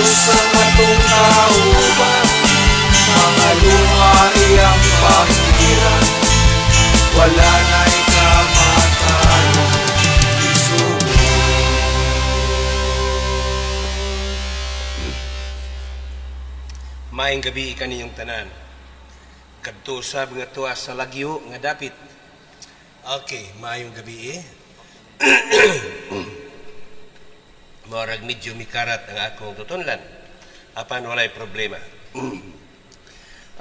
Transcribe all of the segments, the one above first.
sa atong kauban, mga luha iyang pahiran, wala na ikamatayo, isugo. Maayong gabi kaniyong tanan. Kadto sa mga tuwa sa lagyo nga dapit. Okay, maayong gabi Morag medyo mikarat ang akong tutunlan. Apan walay problema.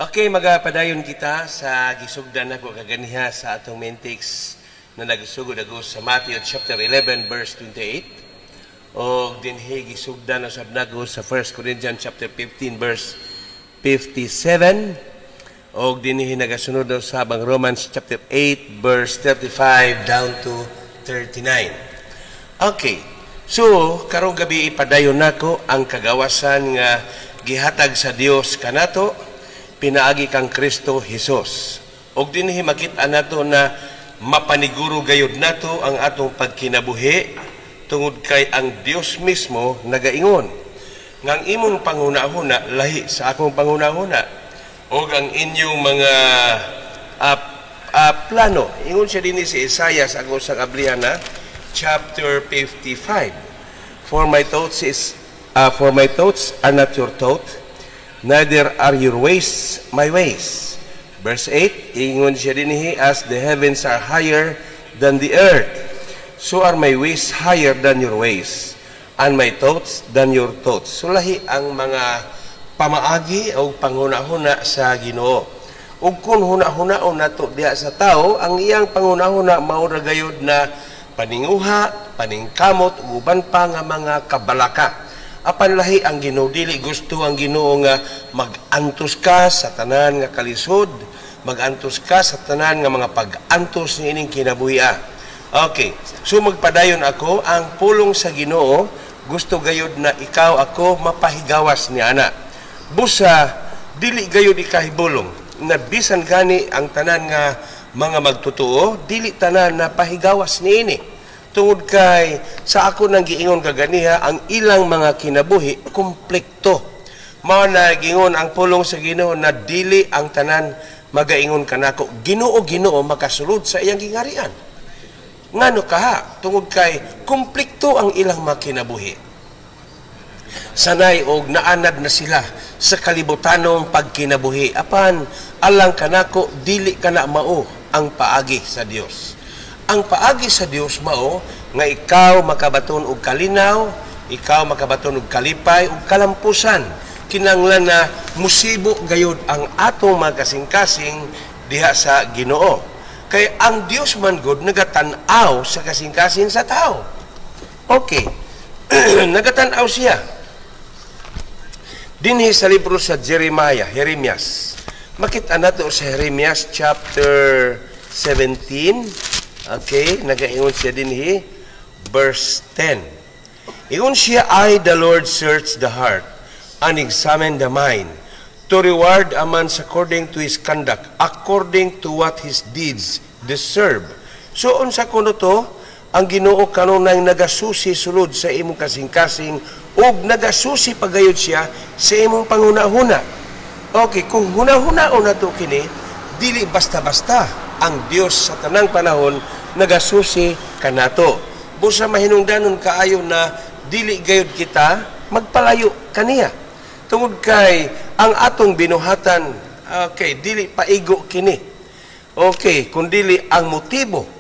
Okay, magapadayon kita sa gisugdan ako kaganiha sa atong main text na nagsugod ako sa Matthew chapter 11 verse 28. O dinhi gisugdan na sab nago sa 1 Corinthians chapter 15 verse 57. O dinhi nagasunod sa bang Romans chapter 8 verse 35 down to 39. Okay. So, karong gabi ipadayon nako ang kagawasan nga gihatag sa Dios kanato pinaagi kang Kristo Jesus. Og dinhi makita nato na mapaniguro gayud nato ang atong pagkinabuhi tungod kay ang Dios mismo nagaingon ngang imong panghuna-huna lahi sa akong panghuna-huna. O ang inyong mga plano. Ingon siya din si Isaiah sa ako sa Kabliana, chapter 55. For my thoughts are not your thoughts, neither are your ways my ways. Verse 8, ingon siya din as the heavens are higher than the earth, so are my ways higher than your ways, and my thoughts than your thoughts. Sulahi ang mga pamaagi o panghuna-huna sa Ginoo. Ug kung huna-hunaon nato diha sa tao, ang iyang panghuna-huna mao ra gayud na paninguha, paningkamot ug uban pa nga mga kabalaka. Apan lahi ang Ginoo, dili gusto ang Ginoo nga mag-antos ka sa tanan nga kalisod, mag-antos ka sa tanan nga mga pag-antos ni ining kinabuhi. Okay, so magpadayon ako, ang pulong sa Ginoo gusto gayud na ikaw ako mapahigawas ni ana. Busa, dili gayud ikahibulong na bisan gani ang tanan nga mga magtutuo, dili tanan na pahigawas niini. Tungod kay sa ako nang giingon kaganiha, ang ilang mga kinabuhi komplekto. Mao na giingon ang pulong sa Ginoo na dili ang tanan magaingon kanako Ginoo makasulod sa iyang gingarian. Ngano kaha? Tungod kay komplekto ang ilang mga kinabuhi. Sanay og naanad na sila sa kalibutanong pagkinabuhi. Apan, alang kanako, dili kana mao ang paagi sa Dios. Ang paagi sa Dios mao, nga ikaw makabaton og kalinaw, ikaw makabaton og kalipay, og kalampusan. Kinanglan na musibo gayud ang atong mga kasing-kasing diha sa Ginoo. Kay ang Dios man gud nagatan-aw sa kasing-kasing sa tao. Okay. Nagatan-aw siya. Dinhi sa libro sa Jeremias. Makita nato sa Jeremias chapter 17. Okay, nagaingon siya dinhi verse 10. Ingon siya, I the Lord search the heart and examine the mind to reward a man according to his conduct, according to what his deeds deserve. So unsa kuno to? Ang Ginoo kanunay nagasusi sulod sa imong kasing-kasing ug nagasusi pagayod siya sa imong panghuna-huna. Okay, kung huna-hunaon nato kini, dili basta-basta ang Dios sa tanang panahon nagasusi kanato. Busa mahinungdanon kaayo na dili gayud kita magpalayo kaniya. Tungod kay ang atong binuhatan, okay, dili paigo kini. Okay, kung dili ang motibo,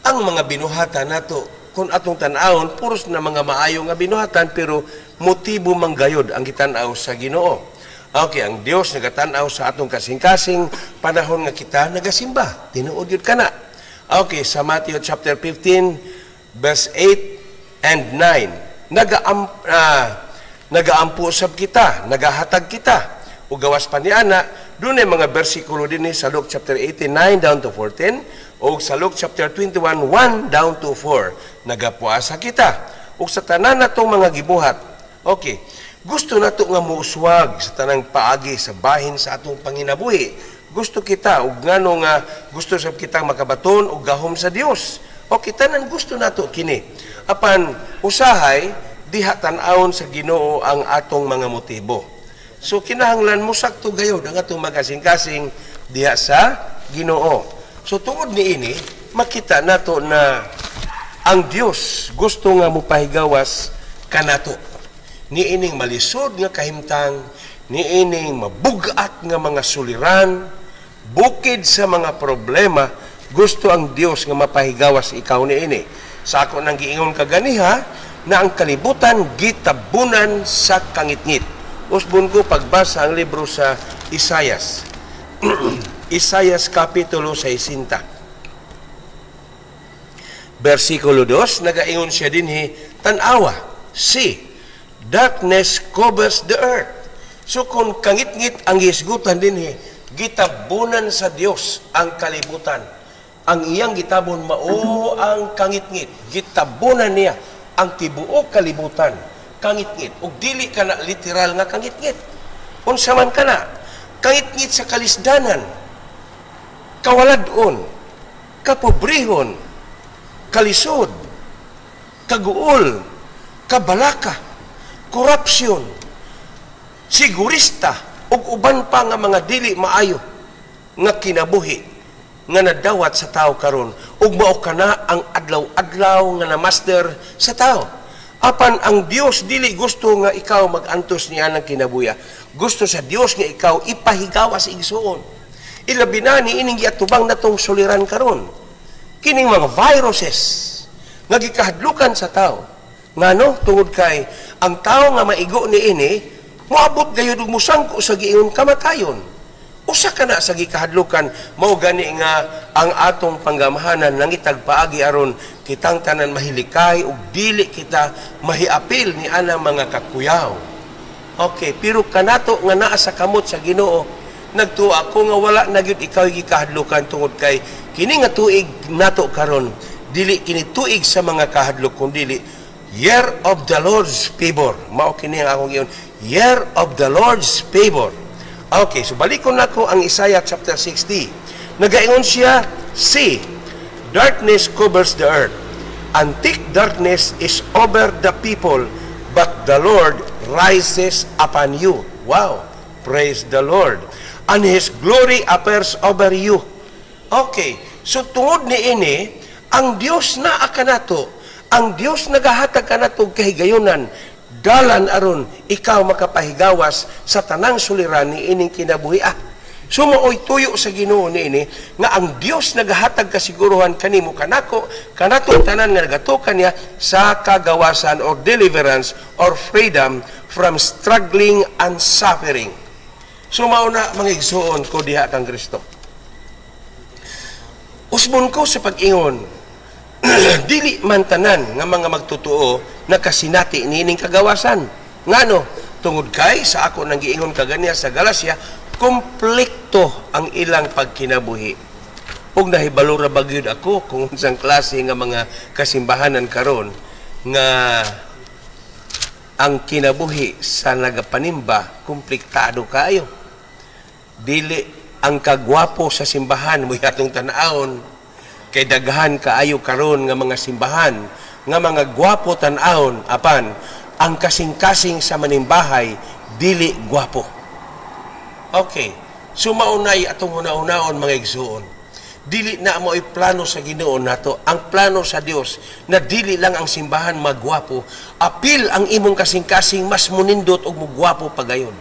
ang mga binuhatan nato, kung atong tan-awon, puros na mga maayo nga binuhatan, pero motibo manggayod ang gitanaw sa Ginoo. Okay, ang Dios nagatanaw sa atong kasing-kasing panahon nga kita nagasimba. Tinuod yun ka na. Okay, sa Matthew chapter 15, verse 8 and 9. Nagaampo-usab kita, nagahatag kita. O gawas pa ni ana, doon ay mga bersikulo din sa Luke chapter 18, 9 down to 14. O sa Luke chapter 21, 1 down to 4. Nagapuasa kita. O sa tanan natong mga gibuhat. Okay. Gusto nato nga muuswag sa tanang paagi sa bahin sa atong panginabuhi. Gusto kita, o ngano nga gusto sa kita makabaton o gahom sa Dios. O kita nang gusto nato kini. Apan, usahay, diha tan-awon sa Ginoo ang atong mga motibo. So kinahanglan mo sakto gayud ang atong magkasing-kasing diha sa Ginoo. So tungod niini makita nato na ang Dios gusto nga mopahigawas kanato. Niining malisod nga kahimtang, niining mabugat nga mga suliran, bukid sa mga problema, gusto ang Dios nga mapahigawas ikaw niini. Sa ako nang giingon kaganiha na ang kalibutan gitabunan sa kangitngit. Usbon ko pagbasa ang libro sa Isayas. Isayas Kapitulo 60. Versikulo 2, nagaingon siya dinhi, tanawa, see, darkness covers the earth. So kung kangit-ngit ang gisgutan dinhi, gitabunan sa Dios ang kalibutan. Ang iyang gitabon mao ang kangit-ngit. Gitabunan niya ang tibuok kalibutan. Kangit-ngit. Ug dili ka na literal nga kangit-ngit. Unsa man ka na, kangit-ngit sa kalisdanan, kawaladon, kapobrehon, kalisod, kaguol, kabalaka, korupsyon, sigurista, ug uban pa nga mga dili maayo nga kinabuhi nga nadawat sa tao karon, ug mao kana ang adlaw-adlaw nga na-master sa tao. Apan ang Dios dili gusto nga ikaw mag-antos niya ng kinabuya. Gusto sa Dios nga ikaw ipahigawas igsuon. Ilabi na ni ining giatubang natong suliran karon. Kining mga viruses nga gikahadlukan sa tao. Ngano tungod kay ang tao nga maigo niini moabot gayud og musangko sa giingon kamatayon. Usa ka na sa gikahadlukan, mao gani nga ang atong panggamahanan nangitag paagi aron kitang tanan mahilikay ug dili kita mahiapil ni ana mga kakuyaw. Okay, pero kanato nga naa sa kamot sa Ginoo, nagtuo ako nga wala na gyud ikaw gikahadlukan tungod kay kini nga tuig nato karon dili kini tuig sa mga kahadlok kundi year of the Lord's favor. Mao kini ang akong giyon, year of the Lord's favor. Okay, so balikon nako ang Isaiah chapter 60. Nagaingon siya, see, darkness covers the earth, and thick darkness is over the people, but the Lord rises upon you. Wow, praise the Lord. And His glory appears over you. Okay, so tungod niini, ang Dios na akanato, ang Dios nagahatag kanato kahigayonan, dalan aron ikaw makapahigawas sa tanang suliran ni ining kinabuhi. Sumooy tuyo sa Ginoo niini nga ang Dios nagahatag kasiguruhan kanimo kanako kanatong tanan nga nagatukan niya sa kagawasan or deliverance or freedom from struggling and suffering. Mao na mga igsuon ko diha kang Kristo. Usbon ko sa pag-ingon dili man tanan nga mga magtutuo nakasinati niining kagawasan. Ngano? Tungod kay sa ako nang giingon kaganiya sa Galacia, komplekto ang ilang pagkinabuhi. Ug nahibalo ra bagyud ako kung unsang klase nga mga kasimbahanan karon nga ang kinabuhi sa nagapanimba komplektado kaayo. Dili ang kagwapo sa simbahan mo atong tan-awon. Kay daghan kaayo karon nga mga simbahan nga mga gwapo tan-awon, apan ang kasing-kasing sa manimbahay dili gwapo. Okay, so maunay atong una-unaon mga igsuon, dili na mo plano sa Ginoo nato ang plano sa Dios na dili lang ang simbahan magwapo, apil ang imong kasing-kasing mas munindot og mugwapo pagayon.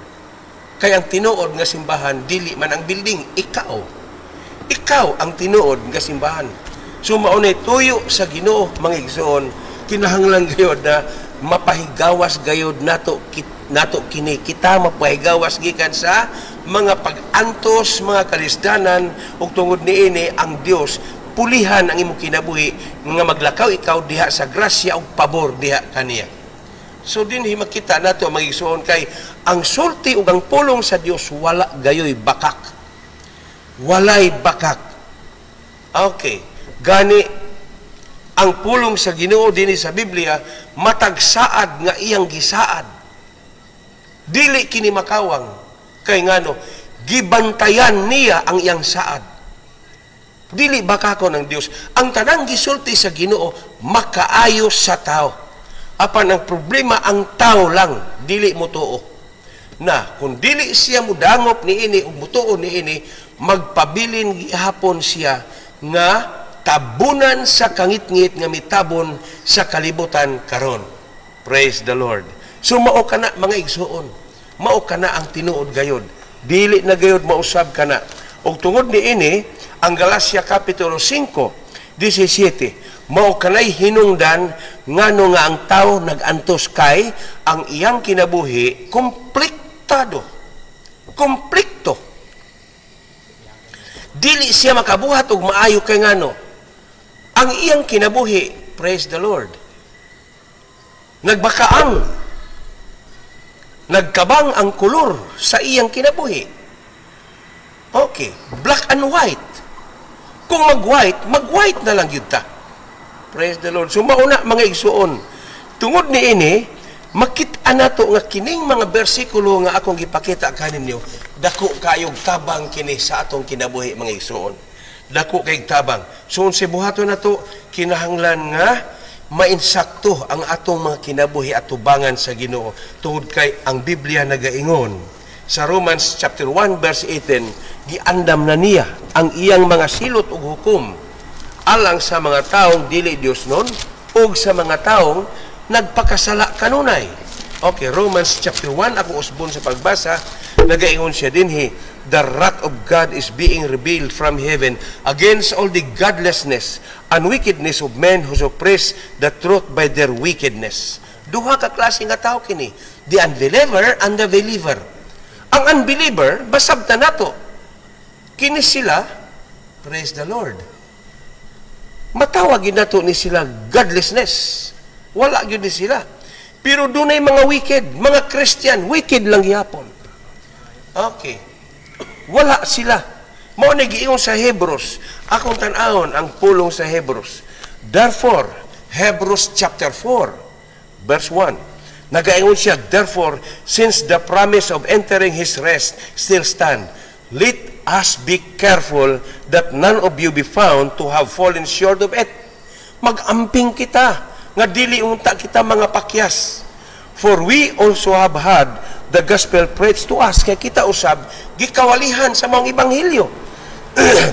Kay ang tinuod nga simbahan dili man ang building, ikaw ang tinuod nga simbahan. So maunay tuyo sa Ginoo mga igsoon, kinahanglan gayud na mapahigawas gayud nato kini kita mapahigawas gikan sa mga pag-antos, mga kalisdanan ug tungod niini ang Dios pulihan ang imong kinabuhi nga maglakaw ikaw diha sa grasya ug pabor diha kaniya. So dinhi makita nato mga igsoon kay ang sulti ug ang pulong sa Dios wala gayoy bakak. Walay bakak. Okay. Gani, ang pulong sa Ginoo dinhi sa Biblia, matagsaad nga iyang gisaad. Dili kini makawang. Kay ngano, gibantayan niya ang iyang saad. Dili bakako ng Dios. Ang tanang gisulti sa Ginoo, makaayo sa tao. Apan ang problema, ang tao lang, dili mo tuo. Na, kung dili siya mudangop ni ini, o mutuo ni ini, magpabilin gihapon siya nga tabunan sa kangit-ngit nga mitabon sa kalibutan karon. Praise the Lord. So, mao ka na, mga igsuon. Mao ka na ang tinuod gayod. Dili na gayod mausab ka na. O tungod ni ini, ang Galacia Kapitulo 5:17, mao kanay hinungdan ngano nga ang tao nagantos kay ang iyang kinabuhi komplektado. Komplekto. Dili siya makabuhat og maayo kay ngano. Ang iyang kinabuhi, praise the Lord, nagbakaang, nagkabang ang kulor sa iyang kinabuhi. Okay, black and white. Kung mag-white na lang yun ta. Praise the Lord. So mauna mga igsuon, tungod ni ini, makita na to nga kining mga bersikulo nga akong gipakita kaninyo, dako kayong tabang kini sa atong kinabuhi mga igsuon. Dako kayong tabang. So sa buhato na to, kinahanglan nga mainsakto ang atong mga kinabuhi at tubangan sa Ginoo. Tungod kay ang Biblia nagaingon sa Romans chapter 1 verse 18, giandam na niya ang iyang mga silot ug hukom alang sa mga taong dili Dios nun ug sa mga taong nagpakasala kanunay. Okay, Romans chapter 1, ako usbon sa pagbasa, nagaingon siya dinhi, the wrath of God is being revealed from heaven against all the godlessness and wickedness of men who suppress the truth by their wickedness. Duha ka klase nga tao kini, the unbeliever and the believer. Ang unbeliever, basab na nato. Kini sila, praise the Lord, matawag nato ni sila godlessness. Wala yun ni sila. Pero dunay mga wicked, mga Christian, wicked lang yapon. Okay. Wala sila. Mao nagiingon sa Hebrews. Akong tan-awon ang pulong sa Hebrews. Therefore, Hebrews chapter 4, verse 1. Nagaingon siya, therefore, since the promise of entering His rest still stand, let us be careful that none of you be found to have fallen short of it. Mag-amping kita, nga dili unta kita mga pakyas. For we also have had the gospel preached to us. Kaya kita usab, gikawalihan sa mga ibanghilyo.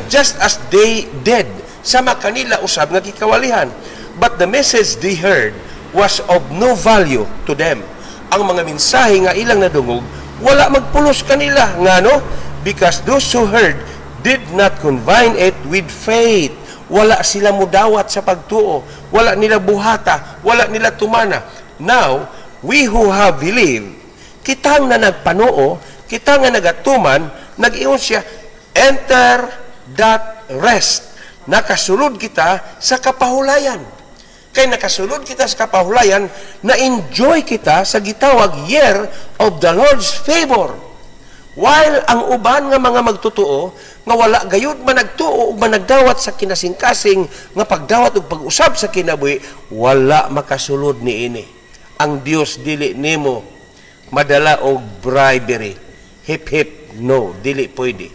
Just as they did, sama kanila usab nga gikawalihan. But the message they heard was of no value to them. Ang mga mensahe nga ilang nadungog, wala magpulos kanila. Nga no? Because those who heard did not combine it with faith. Wala sila mudawat sa pagtuo. Wala nila buhata. Wala nila tumana. Now, we who have believed, kitang na nagpanoo, kitang na nagatuman, nag-iyon siya, enter that rest. Nakasulod kita sa kapahulayan. Kaya nakasulod kita sa kapahulayan, na-enjoy kita sa gitawag year of the Lord's favor. While ang uban nga mga magtutuo, nga wala gayud managtuo o managdawat sa kinasingkasing, nga pagdawat o pag-usab sa kinabuhi, wala makasulod ni ini. Ang Dios dili nimo madala og bribery. Hip hip, no, dili pwede.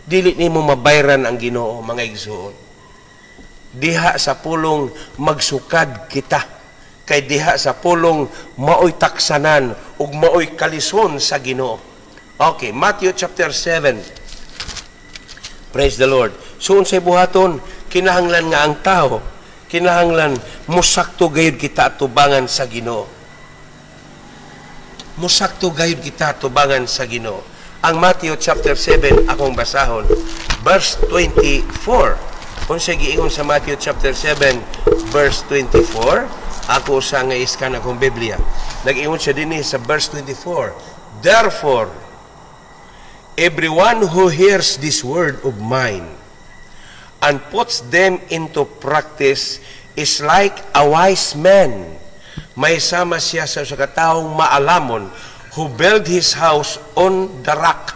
Dili nimo mabayran ang Ginoo, mga igsoon. Diha sa pulong magsukad kita. Kay diha sa pulong maoy taksanan ug maoy kalison sa Ginoo. Okay, Matthew chapter 7. Praise the Lord. So, unsay buhaton, kinahanglan nga ang tao, kinahanglan musakto gayud kita tubangan sa Ginoo. Musakto gayud kita tubangan sa Ginoo. Ang Matthew chapter 7 akong basahon, verse 24. Unsay giingon sa Matthew chapter 7 verse 24, ako sa nga iskan akong Biblia. Nag-ingon siya dinhi sa verse 24. Therefore, everyone who hears this word of mine and puts them into practice is like a wise man. May sama siya sa kataong maalamon who built his house on the rock,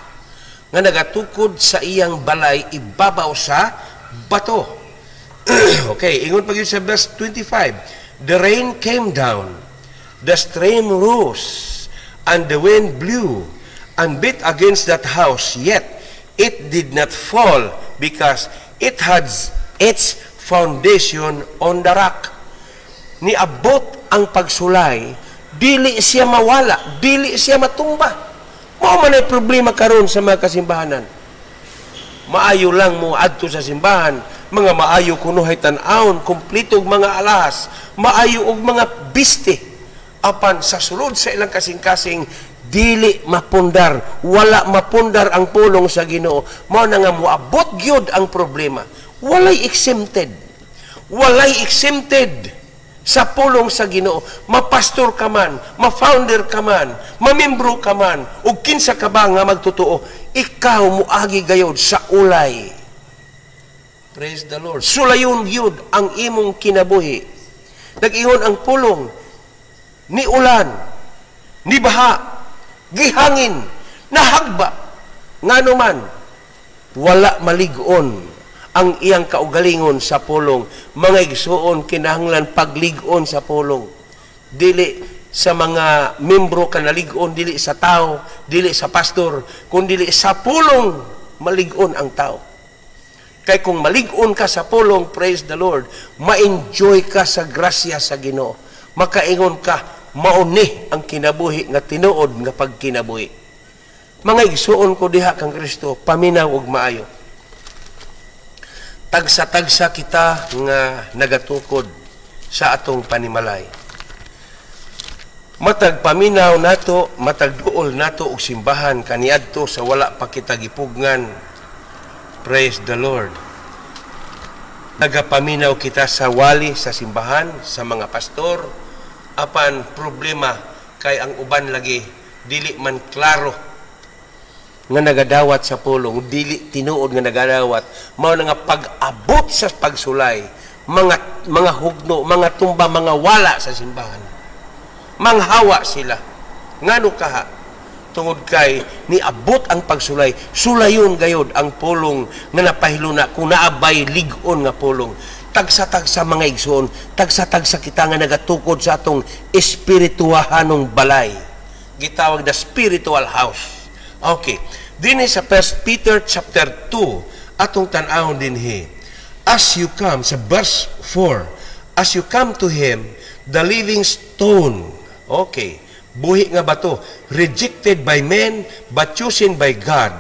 nga nagatukod sa iyang balay ibabaw sa bato. Okay, ingon pag yun sa verse 25. The rain came down, the stream rose, and the wind blew and beat against that house, yet it did not fall because it had its foundation on the rock. Niabot ang pagsulay, dili siya mawala, dili siya matumba. Mao man ay problema karon sa mga kasimbahanan. Maayo lang mo adto sa simbahan, mga maayo kunuhay tan-awon, kumplitog mga alahas, maayo og mga biste. Apan sa sulod sa ilang kasing-kasing, dili mapundar, wala mapundar ang pulong sa Ginoo. Mao na nga moabot gyud ang problema. Walay exempted. Walay exempted sa pulong sa Ginoo. Mapastor ka man, ma-founder ka man, mamembro ka man, ug kinsa ka ba nga magtotoo, ikaw moagi gayod sa ulay. Praise the Lord. Sulayon gyud ang imong kinabuhi. Nag-ingon ang pulong ni ulan, ni baha, gihangin, nahagba, ngano man, wala malig-on ang iyang kaugalingon sa pulong. Mga igsuon, kinahanglan paglig-on sa pulong. Dili sa mga membro ka nalig-on, dili sa tao, dili sa pastor, kundi sa pulong malig-on ang tao. Kay kung malig-on ka sa pulong, praise the Lord, ma-enjoy ka sa grasya sa Ginoo. Makaingon ka, mauni ang kinabuhi nga tinuod nga pagkinabuhi. Mga igsuon ko diha kang Kristo, paminaw ug maayo. Tagsa-tagsa kita nga nagatukod sa atong panimalay. Matag paminaw nato, matag duol nato og simbahan kaniadto sa wala pa kita gipugngan. Praise the Lord. Nagapaminaw kita sa wali sa simbahan, sa mga pastor, apan problema kay ang uban lagi dili man klaro nga nagadawat sa pulong, dili tinuod nga nagadawat. Mao na nga pag-abot sa pagsulay, mga hugno, mga tumba, mga wala sa simbahan. Manghawa sila. Ngano kaha? Tungod kay niabot ang pagsulay, sulayon gayod ang pulong nga napahiluna kung naabay lig-on nga pulong. Tagsa-tagsa mga igsoon, tagsa-tagsa kita nga nagatukod sa atong espirituahanong balay. Gitawag na spiritual house. Okay. Din sa 1 Peter chapter 2, atong tan-awon dinhi. As you come, sa verse 4, as you come to Him, the living stone. Okay. Buhi nga bato, rejected by men, but chosen by God,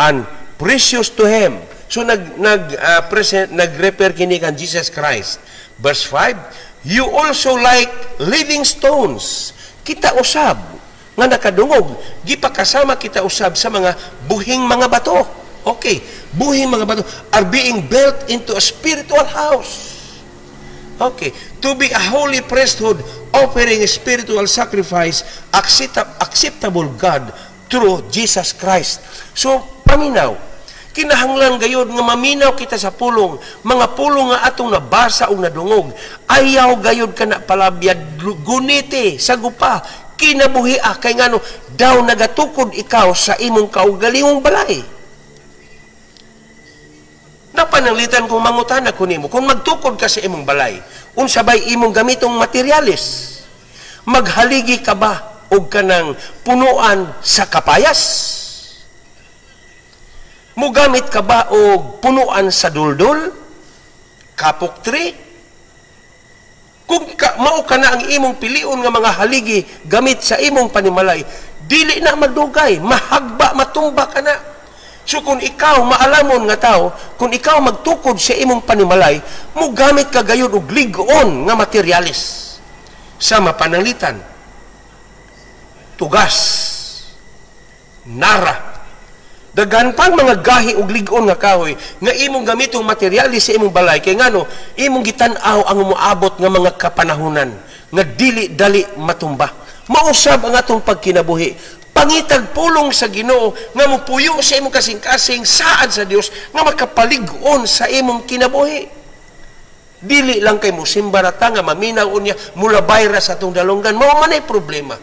and precious to Him. So nag-refer kini kan Jesus Christ. Verse 5, you also like living stones. Kita usab nga nakadungog, gipakasama kita usab sa mga buhing mga bato. Okay, buhing mga bato are being built into a spiritual house. Okay, to be a holy priesthood, offering a spiritual sacrifice, acceptable God through Jesus Christ. So, paminaw, kinahanglan gayod nga maminaw kita sa pulong, mga pulong nga atong nabasa o nadungog, ayaw gayod ka na palabyad, guniti, sagupa, kinabuhi kay ngano, daw nagatukod ikaw sa imong kaugalingong balay. Napananglitan kong mangutana ko nimo, kung magtukod ka sa imong balay, unsabay imong gamitong materialis, maghaligi ka ba og kanang punuan sa kapayas? Mugamit ka ba og punuan sa duldul, kapok tree? Kung mao ka na ang imong pilion nga mga haligi gamit sa imong panimalay, dili na magdugay, mahagba, matumba ka na. So kung ikaw maalamon nga tao, kung ikaw magtukod sa imong panimalay, mo gamit ka gayud og lig-on nga materialis sa mapananglitan, tugas, nara, daghan pang mga gahi og lig-on nga kahoy nga imong gamitong materialis sa imong balay, kay ngano imong gitan-aw ang moabot nga mga kapanahunan nga dili dali matumba. Mausab ang atong pagkinabuhi, pangitag pulong sa Ginoo nga mopuyo sa imong kasing-kasing saad sa Dios nga makapalig-on sa imong kinabuhi. Dili lang kay mo simbarata nga maminaw unya mula bayra sa atong dalonggan, mao man ay problema.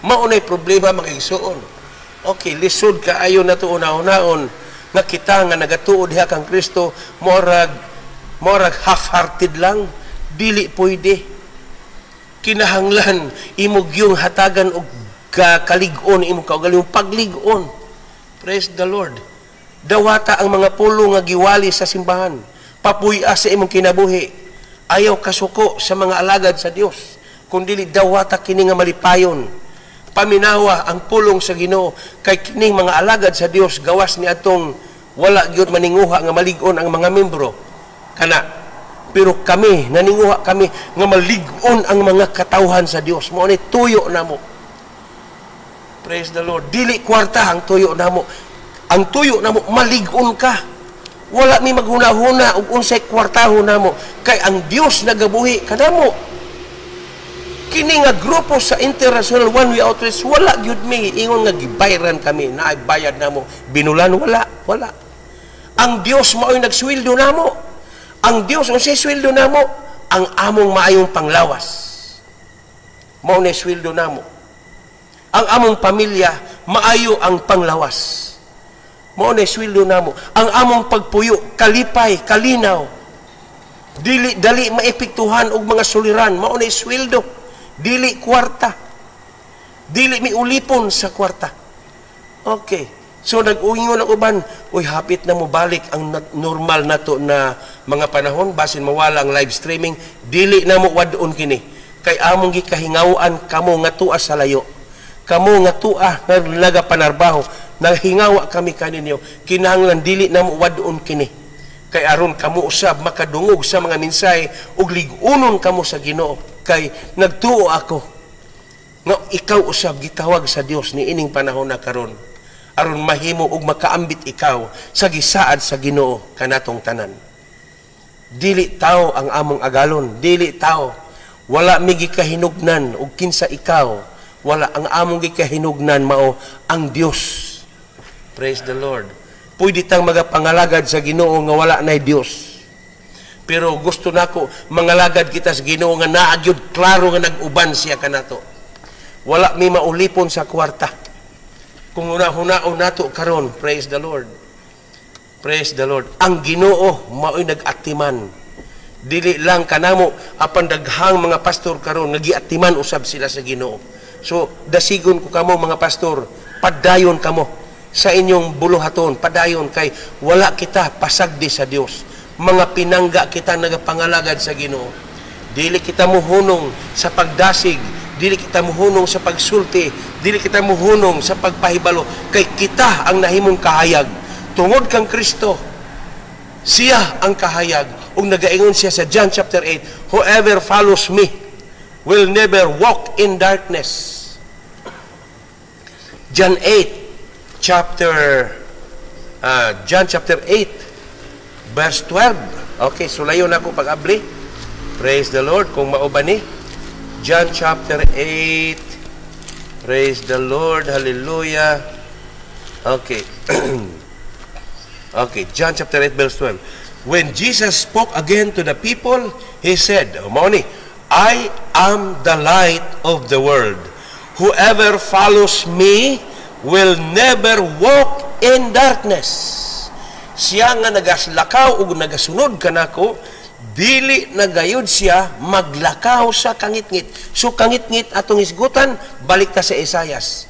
Maunay problema mga igsuon. Okay, lisod ka ayon na ito una-unaon nga kita nga nagatuod diha kang Kristo, morag half-hearted lang, dili pwede. Kinahanglan imong yung hatagan og kalig-on, imong kaugaling paglig-on. Praise the Lord. Dawata ang mga pulo nga giwali sa simbahan, papuy-a sa imong kinabuhi. ayaw kasuko sa mga alagad sa Dios, kundi dawata kini nga malipayon. Paminawa ang pulong sa Ginoo kay kining mga alagad sa Dios gawas ni atong wala gyud maninguha nga malig-on ang mga membro kana, pero kami naninguha kami nga malig-on ang mga katawhan sa Dios. Mao ni tuyo namo. Praise the Lord. Dili kwarta ang tuyo namo. Ang tuyo namo malig-on ka. Wala mi maghuna-huna og unsay kwartaho namo kay ang Dios nagabuhi kanamo. Kini nga grupo sa International One Way Outreach, wala gyud mi ingon nga gibayran kami, naay bayad namo, binulan wala. Ang Dios mao'y nagsweldo namo. Ang Dios unsay sweldo namo? Ang among maayong panglawas. Mao na sweldo namo. Ang among pamilya maayo ang panglawas. Mao na sweldo namo. Ang among pagpuyo kalipay, kalinaw. Dali maepektuhan og mga suliran, mao na sweldo. Dili kwarta. Dili mi ulipon sa kwarta. Okay. So nag-uingon ang uban, uy, hapit na mo balik ang normal nato na mga panahon, basin mawala ang live streaming, dili na mo wadon kini. Kay among gikahingawaan kamo nga tua sa layo. Kamo nga tua nga nagapanarbaho, naghingawa kami kaninyo. Kinahanglan dili na mo wadon kini. Kay aron kamo usab makadungog sa mga mensahe ug lig-unon kamo sa Ginoo. Kay nagtuo ako nga ikaw usab gitawag sa Dios ni ining panahon na karon aron mahimo ug makaambit ikaw sa gisaad sa Ginoo kanatong tanan. Dili tao ang among agalon, dili tao. Wala mi gikahinugnan og kinsa ikaw. Wala, ang among gikahinugnan mao ang Dios. Praise the Lord. Pwede tang magapangalagad sa Ginoo nga wala nay Dios. Pero gusto nako mangalagad kita sa Ginoo nga naagyud klaro nga nag-uban siya kanato. Wala mi maulipon sa kwarta. Kung una-hunaon nato karon, praise the Lord. Praise the Lord. Ang Ginoo mao'y nag-atiman. Dili lang kanamo apan daghang mga pastor karon nagiatiman usab sila sa Ginoo. So dasigon ko kamo mga pastor, padayon kamo sa inyong buluhaton, padayon kay wala kita pasagdi sa Dios. Mga pinangga kita nagapangalagad sa Ginoo. Dili kita muhunong sa pagdasig, dili kita muhunong sa pagsulti, dili kita muhunong sa pagpahibalo, kay kita ang nahimong kahayag. Tungod kang Kristo, siya ang kahayag. Ug nagaingon siya sa John chapter 8, whoever follows me will never walk in darkness. John chapter 8 verse 12. Okay, sulayon ako pag-abli. Praise the Lord. Kung mauban ni John chapter 8. Praise the Lord. Hallelujah. Okay. Okay, John chapter 8 verse 12. When Jesus spoke again to the people, He said, I am the light of the world. Whoever follows me will never walk in darkness. Siya nga nagaslakaw ug nagasunod kanako, dili nagayud siya maglakaw sa kangitngit. So kangitngit atong isgutan, balik ta sa Isayas.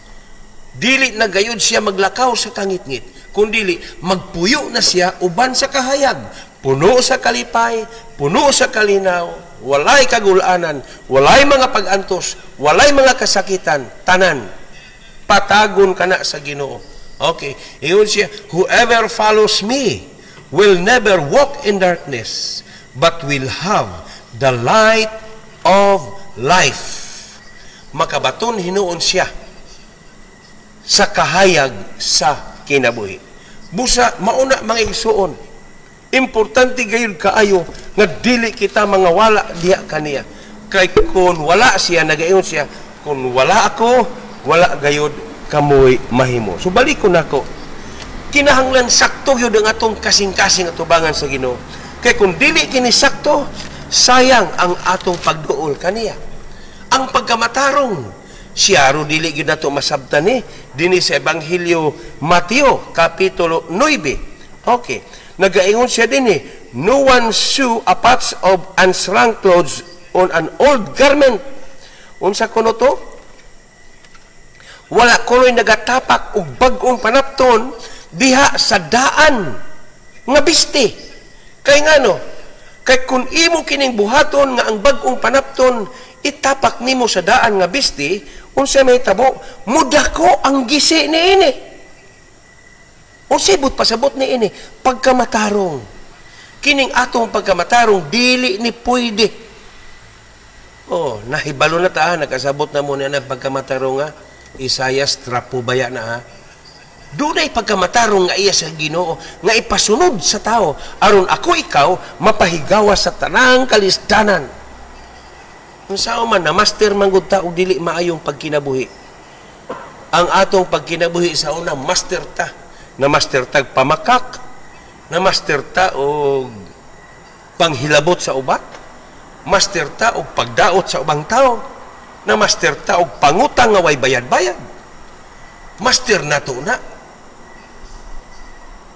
Dili nagayud siya maglakaw sa kangitngit, kundi magpuyo na siya uban sa kahayag, puno sa kalipay, puno sa kalinaw, walay kagulanan, walay mga pag-antos, walay mga kasakitan, tanan patagon kana sa Ginoo. Okay, iyon siya, whoever follows me will never walk in darkness, but will have the light of life. Makabaton hinuon siya sa kahayag sa kinabuhi. Busa, mauna mga igsuon. Importante gayud kaayo nga dili kita mga wala diha kaniya. Kay kung wala siya, nagayon siya, kung wala ako, wala gayud kamoy mahimo. So balik ko nako. Kinahanglan sakto yun ang atong kasing-kasing atubangan sa Ginoo. Kay kung dili kini sakto, sayang ang atong pagduol kaniya. Ang pagkamatarong, siya ro dili gyud nato masabtan ni dinhi sa Ebanghelyo Mateo kapitulo 9. Okay. Nagaingon siya din no one sew a patch of unshrunk clothes on an old garment. Unsa kuno to? Wala kuno'y nagatapak og bag-ong panapton diha sa daan nga biste. Kay ngano, Kay kung imo kining buhaton nga ang bag-ong panapton itapak nimo sa daan nga bisti, unsa may tabo, mudako ang gisi niini. Unsay pasabot niini? Pagkamatarong. Kining atong pagkamatarong dili ni pwede. Oh, nahibalo na ta, nakasabot na mo na pagkamatarong nga. Isayas trapo baya na ha. Dunay pagkamatarong nga iya sa Ginoo nga ipasunod sa tao aron ako ikaw mapahigawa sa tanang kalisdanan. Unsa man na master man gud ta og dili maayong pagkinabuhi. Ang atong pagkinabuhi sa una master ta. Na master tag pamakak, na master ta og panghilabot sa ubat, master ta og pagdaot sa ubang tao, na master ta og pangutang nga way bayad-bayad. Master nato na.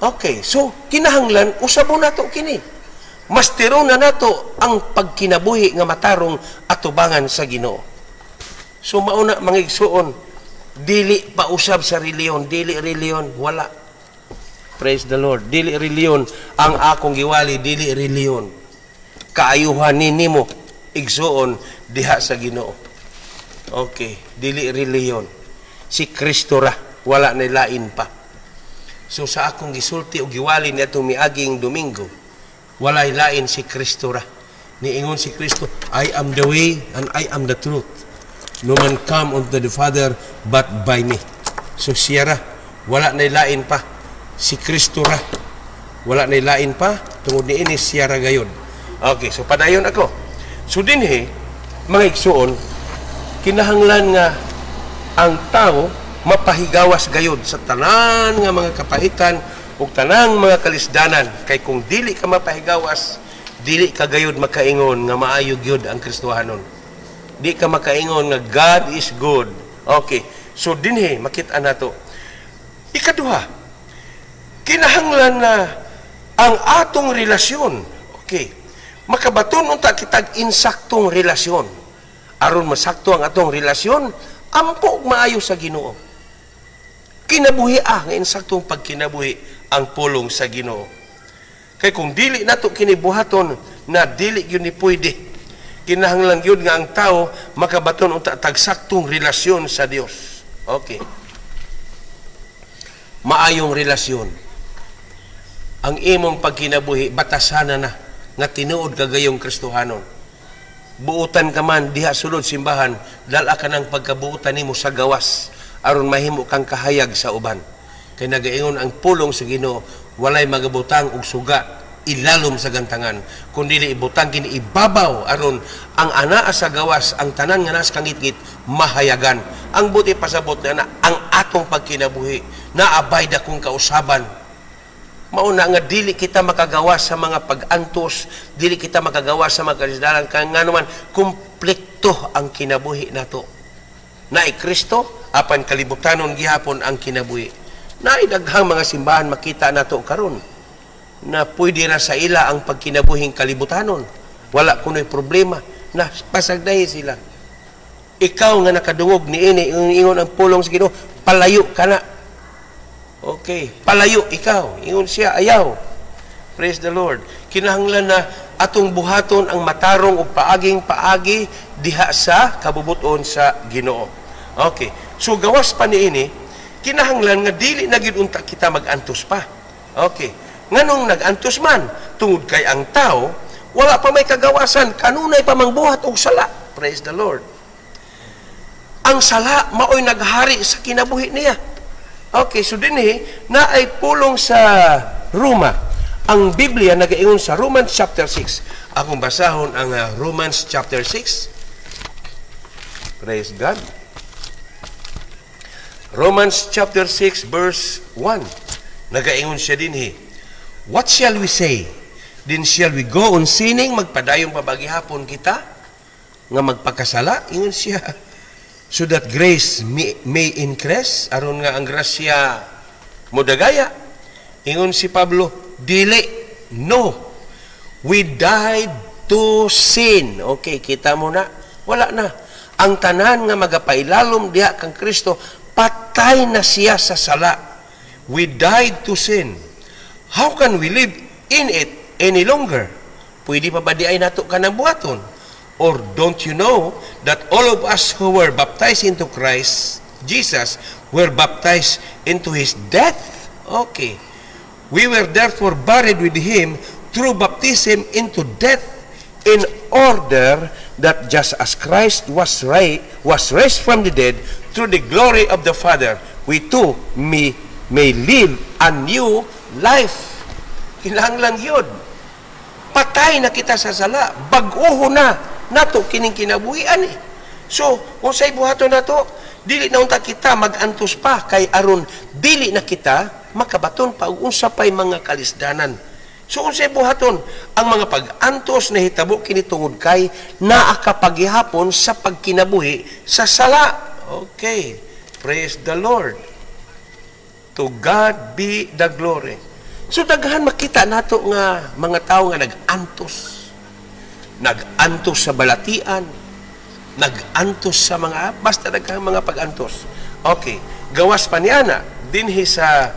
Okay, so kinahanglan usabo nato kini. Mastero na nato ang pagkinabuhi nga matarong atubangan sa Ginoo. So mauna mangigsuon, dili pa usab sa reliyon, dili reliyon, wala. Praise the Lord. Dili reliyon ang akong giwali, dili reliyon. Kaayuhan nimo igsuon diha sa Ginoo. Okay, dili reliyon. Si Kristo ra, wala na lain pa. So sa akong gisulti o giwali nitong miaging Domingo, walay lain si Kristo ra. Niingon si Kristo, I am the way and I am the truth. No man come unto the Father but by me. So siya ra, wala na lain pa. Si Kristo ra, wala na lain pa. Tungod niini siya ra gayon. Okay, so padayon ako. So dinhi, mga igsuon, kinahanglan nga ang tao mapahigawas gayod sa tanan nga mga kapahitan ug tanang mga kalisdanan. Kay kung dili ka mapahigawas, dili ka gayod makaingon nga maayo gyud ang Kristohanon. Di ka makaingon nga God is good. Okay, so dinhi makita nato. Ikaduha, kinahanglan na ang atong relasyon, okay, makabaton unta kitag insaktong relasyon. Aron masakto ang atong relasyon, ampo maayo sa Ginoo. Kinabuhi nga insaktong pagkinabuhi ang pulong sa Ginoo. Kay kung dili nato kinibuhaton na dili gyud ni pwede, kinahanglan gyud nga ang tao makabaton unta tagsaktong relasyon sa Dios. Okay. Maayong relasyon. Ang imong pagkinabuhi batasana na nga tinuod kagayong Kristohanon. Buutan ka man diha sulod simbahan, dala ka ng pagkabuutan nimo sa gawas aron mahimo kang kahayag sa uban. Kay nagaingon ang pulong sa Ginoo, walay magabutang og suga ilalom sa gantangan, kundi ibutang kini ibabaw aron ang anaa sa gawas, ang tanan nga nas kangitgit mahayagan. Ang buti pasabot na ang atong pagkinabuhi naabay dakong kausaban. Mauna nga dili kita makagawas sa mga pag-antos, dili kita makagawas sa mga kalisdanan, kaya nga naman kumpleto ang kinabuhi nato. Naay Kristo, apan kalibutanon gihapon ang kinabuhi. Naay daghang mga simbahan makita nato karon na pwede ra sa ila ang pagkinabuhing kalibutanon. Wala kuno'y problema, na pasagdahi sila. Ikaw nga nakadungog niini, ingon ang pulong sa Ginoo, palayo ka na. Okay, palayo ikaw, ingon siya, ayaw. Praise the Lord. Kinahanglan na atong buhaton ang matarong ug paaging-paagi diha sa kabubuton sa Ginoo. Okay, so gawas pa niini, kinahanglan nga dili na gyud unta kita mag-antos pa. Okay, nganong nag-antos man tungod kay ang tao wala pa may kagawasan, kanunay pa mangbuhat og sala. Praise the Lord. Ang sala maoy naghari sa kinabuhi niya. Okay, so dinhi na ay pulong sa Roma. Ang Biblia nagaingon sa Romans chapter 6. Akong basahon ang Romans chapter 6. Praise God. Romans chapter 6 verse 1. Nagaingon siya dinhi. What shall we say? Then shall we go on sinning? Magpadayong pabagihapon kita nga magpakasala? Ingon siya. So that grace may increase, aron nga ang grasya modagaya. Ingon si Pablo, dili, no. We died to sin. Okay, kita mo na, wala na. Ang tanan nga magapailalom diha kang Kristo, patay na siya sa sala. We died to sin. How can we live in it any longer? Pwede pa ba di ay nato ka ng buhaton? Or don't you know that all of us who were baptized into Christ Jesus were baptized into His death? Okay. We were therefore buried with Him through baptism into death, in order that just as Christ was raised from the dead through the glory of the Father, we too may live a new life. Kinahanglan yun. Patay na kita sa sala. Bag-uho na nato kining kinabuhian eh. So, kung sa'y buhato na to, dili na unta kita mag-antos pa kay aron dili na kita makabaton pa ug unsa pay mga kalisdanan. So unsay buhaton ang mga pag-antos na hitabo kini tungod kay naa ka paghihapon sa pagkinabuhi sa sala. Okay. Praise the Lord. To God be the glory. So daghan makita nato nga mga tawo nga nag-antos. Nag-antos sa balatian, nag-antos sa mga basta daghang mga pag-antos. Okay. Gawas pa niana dinhi sa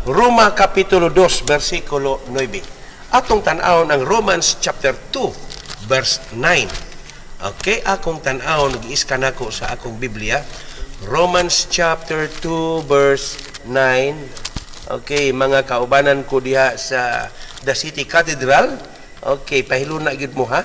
Roma Kapitulo 2, versikulo 9. Atong tan-awon ang Romans chapter 2, verse 9. Okay, akong tan-awon, nag-iiska nako sa akong Biblia. Romans chapter 2, verse 9. Okay, mga kaubanan ko diha sa The City Cathedral. Okay, pahiluna gid mo ha.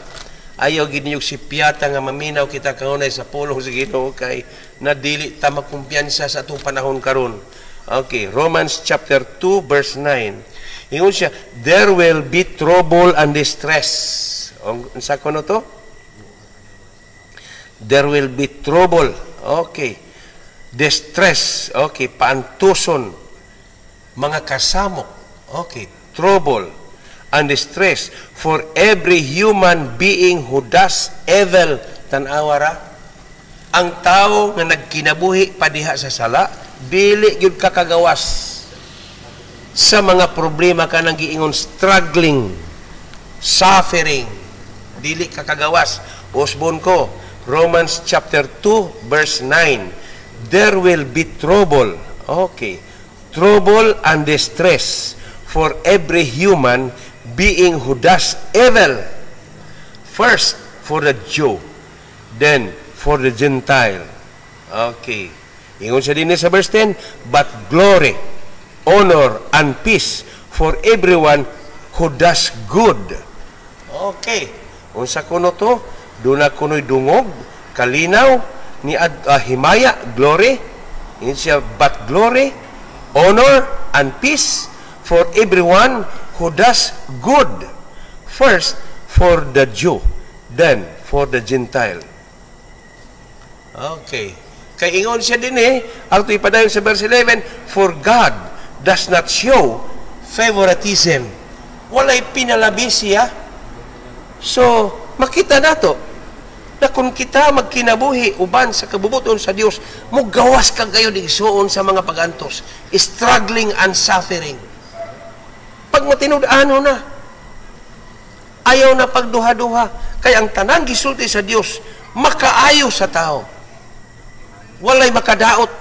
Ayaw gid niyog si piyata nga maminaw kita kanunay sa pulong sa Ginoo kay nadili ta makumpiyansa sa atong panahon karon. Okay, Romans chapter 2, verse 9. Ingon siya, there will be trouble and distress. Unsa kuno to? There will be trouble. Okay. Distress. Okay, paantuson. Mga kasamok. Okay, trouble and distress for every human being who does evil. Tan-awara. Ang tao nga nagkinabuhi padiha sa sala, dili gyud kakagawas sa mga problema kanang giingon struggling, suffering, dili kakagawas. Usbon ko Romans chapter 2 verse 9, there will be trouble. Okay, trouble and distress for every human being who does evil, first for the Jew, then for the Gentile. Okay. Ingon siya din sa verse 10, but glory, honor, and peace for everyone who does good. Okay. Unsa kuno to? Doon na kuno'y dungog, kalinaw, ni himaya, glory. Ingon siya, but glory, honor, and peace for everyone who does good. First, for the Jew, then for the Gentile. Okay. Kay ingon siya din ang ipadayon sa verse 11, for God does not show favoritism. Walay pinalabi siya. So, makita nato na kung kita magkinabuhi uban sa kabubuton sa Dios, mugawas ka kayo digsuon sa mga pagantos, struggling and suffering. Pag matinud-ano na, ayaw na pagduha-duha, kay ang tanang gisulti sa Dios, makaayo sa tao. Walay makadaot.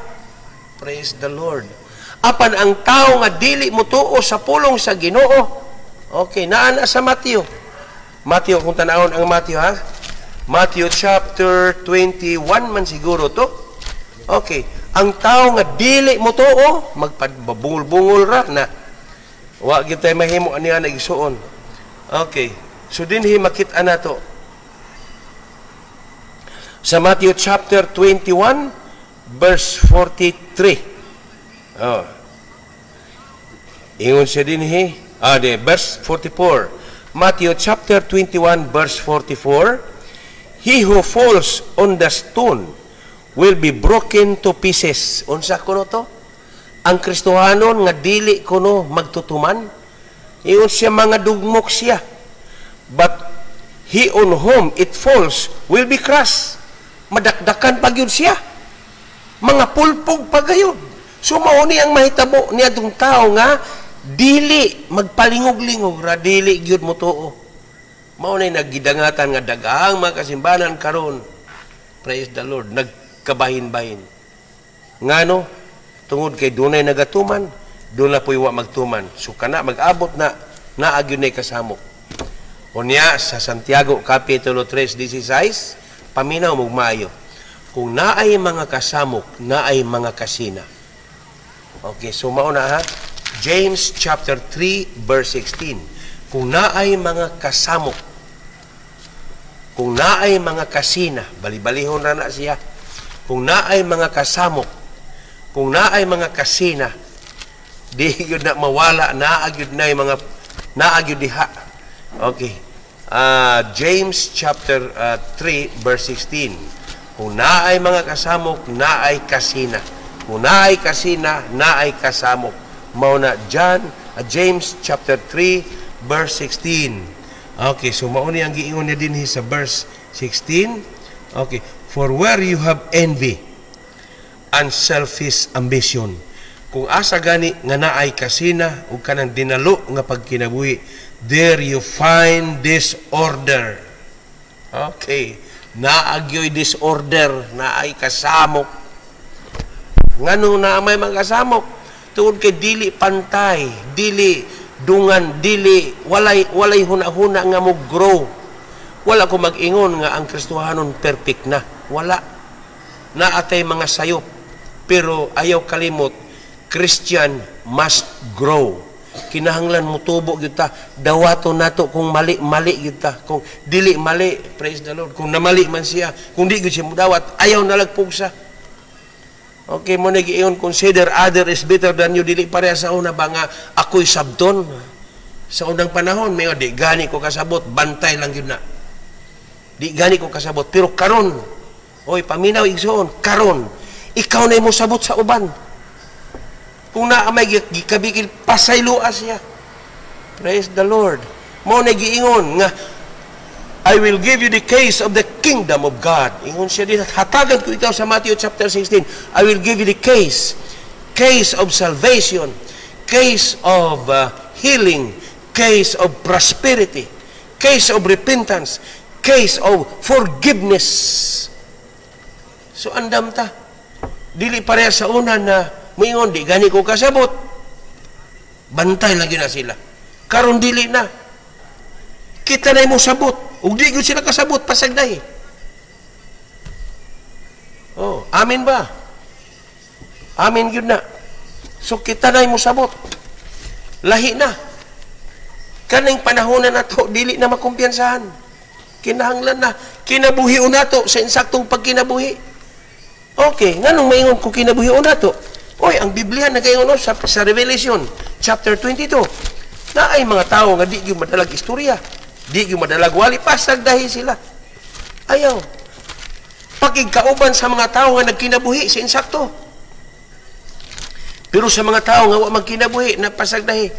Praise the Lord. Apan ang tao nga dili mutuo sa pulong sa Ginoo. Okay, naana sa Matthew. Matthew, kung tanawon ang Matthew ha. Matthew chapter 21 man siguro to. Okay, ang tao nga dili mutuo, magpabungol-bungol ra na. Wa gyud tay mahimo aniya nagisuon. Okay, so dinhi makita nato. Sa Matthew chapter 21 verse 43. Ingon siya din verse 44. Matthew chapter 21 verse 44. He who falls on the stone will be broken to pieces. Unsa kuno to? Ang Kristohanon nga dili kuno magtutuman. Ingon siya mga dugmok siya. But he on whom it falls will be crushed. Madakdakan pagyud siya. Mga pulpog pagayod. So mauni ang mahitabo niya dung tao nga dili magpalingog-lingog ra dili gyud mo tuo. Mauni naggidangatan nga daghang mga kasimbanan karon. Praise the Lord, nagkabahin-bahin. Ngano tungod kay dunay nagatuman, doon na puy wa magtuman. So kana mag-abot na naagyon nay kasamok. Unya sa Santiago Kapitulo 3:16, paminaw mo maayo. Kung naay mga kasamok, naay mga kasina. Okay, so mauna ha. James chapter 3 verse 16. Kung naay mga kasamok, kung naay mga kasina, bali-balihon na na siya. Kung naay mga kasamok, kung naay mga kasina, di yun na mawala, naagyud na yung mga, naagyud diha. Okay. James chapter 3 verse 16. Kung naay mga kasamok, naay kasina. Kung naay kasina, naay kasamok. Mauna James chapter 3 verse 16. Okay, so mauni ang giingon niya din sa verse 16. Okay, for where you have envy and selfish ambition, kung asa gani nga naay kasina ug kanang dinalo nga pagkinabuhi, there you find disorder. Okay, naagyoy disorder, naay kasamok. Ngano na may mga kasamok? Tuod kay dili pantay, dili dungan, dili walay huna-huna nga mo grow. Wala ko mag-ingon nga ang Kristohanon perfect na. Wala. Naatay mga sayop. Pero ayaw kalimot, Christian must grow. Kinahanglan mo tubo kita, dawato nato kung mali kita, kung dili mali, praise the Lord, kung namali man siya, kung di siya mudawat, ayaw nalagpog sa. Okay, mo nagiingon, consider other is better than you, dili pareha sa una ba nga ako'y sabton. Sa unang panahon, may di gani ko kasabot, bantay lang yun na. Di gani ko kasabot, pero karon, oy, paminaw igsoon, karon, ikaw na mo sabot sa uban. Kung na may gikabikil, pasayloa siya. Praise the Lord. Mo nagiingon nga, I will give you the case of the kingdom of God. Ingon siya din, hatagan ko ikaw sa Matthew chapter 16. I will give you the case of salvation, case of healing, case of prosperity, case of repentance, case of forgiveness. So andam ta. Dili pareha sa una na moingon di gani ko kasabot. Bantay lagi na sila. Karon dili na. Kita na mo sabot. Ug di gyud sila kasabot pasagday. Oh, amin ba? Amin gyud na. So kita na mo sabot. Lahi na. Kaning panahon na nato dili na makumpiyansahan. Kinahanglan na kinabuhi nato sa insaktong pagkinabuhi. Okay, nganong maingon ko kinabuhi nato? Oy, ang Biblia nagaingon sa Revelation chapter 22. Na ay mga tao nga di gyud madalag istorya. Di gyud madalag wali pasagdahi sila. Ayaw. Pakigkauban sa mga tao nga nagkinabuhi sa insakto. Pero sa mga tao nga wa magkinabuhi na pasagdahi.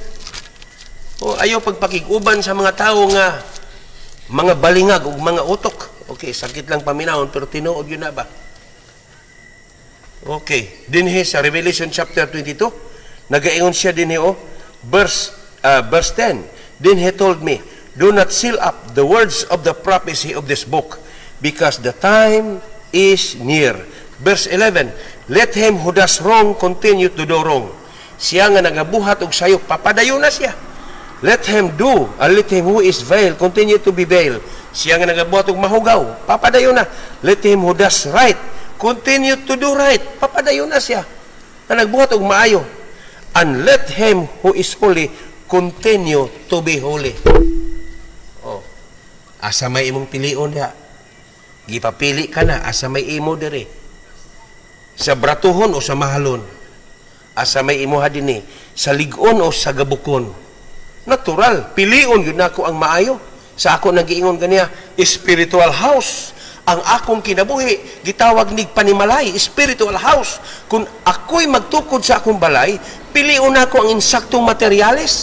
O ayaw pagpakiguban sa mga tao nga mga balingag ug mga utok. Okay, sakit lang paminahon pero tinuod yun na ba? Okay, dinhi sa Revelation chapter 22, nagaingon siya dinhi verse 10. Then he told me, do not seal up the words of the prophecy of this book, because the time is near. Verse 11, let him who does wrong continue to do wrong. Siya nga nagabuhat og sayop, papadayon na siya. Let him who is veiled continue to be veiled. Siya nga nagabuhat og mahugaw, papadayon na. Let him who does right continue to do right, papadayon na siya. Na nagbuhat og maayo. And let him who is holy continue to be holy. Oh. Asa may imong pilion ya. Gipapili ka na, asa may imo diri. Sa bratuhon o sa mahalon. Asa may imo hadini, sa ligon o sa gabukon. Natural, pilion yun ako ang maayo. Sa ako nagiingon ganiya, spiritual house. Ang akong kinabuhi, gitawag nig panimalay, spiritual house. Kung ako'y magtukod sa akong balay, pilion ako ang insaktong materyales.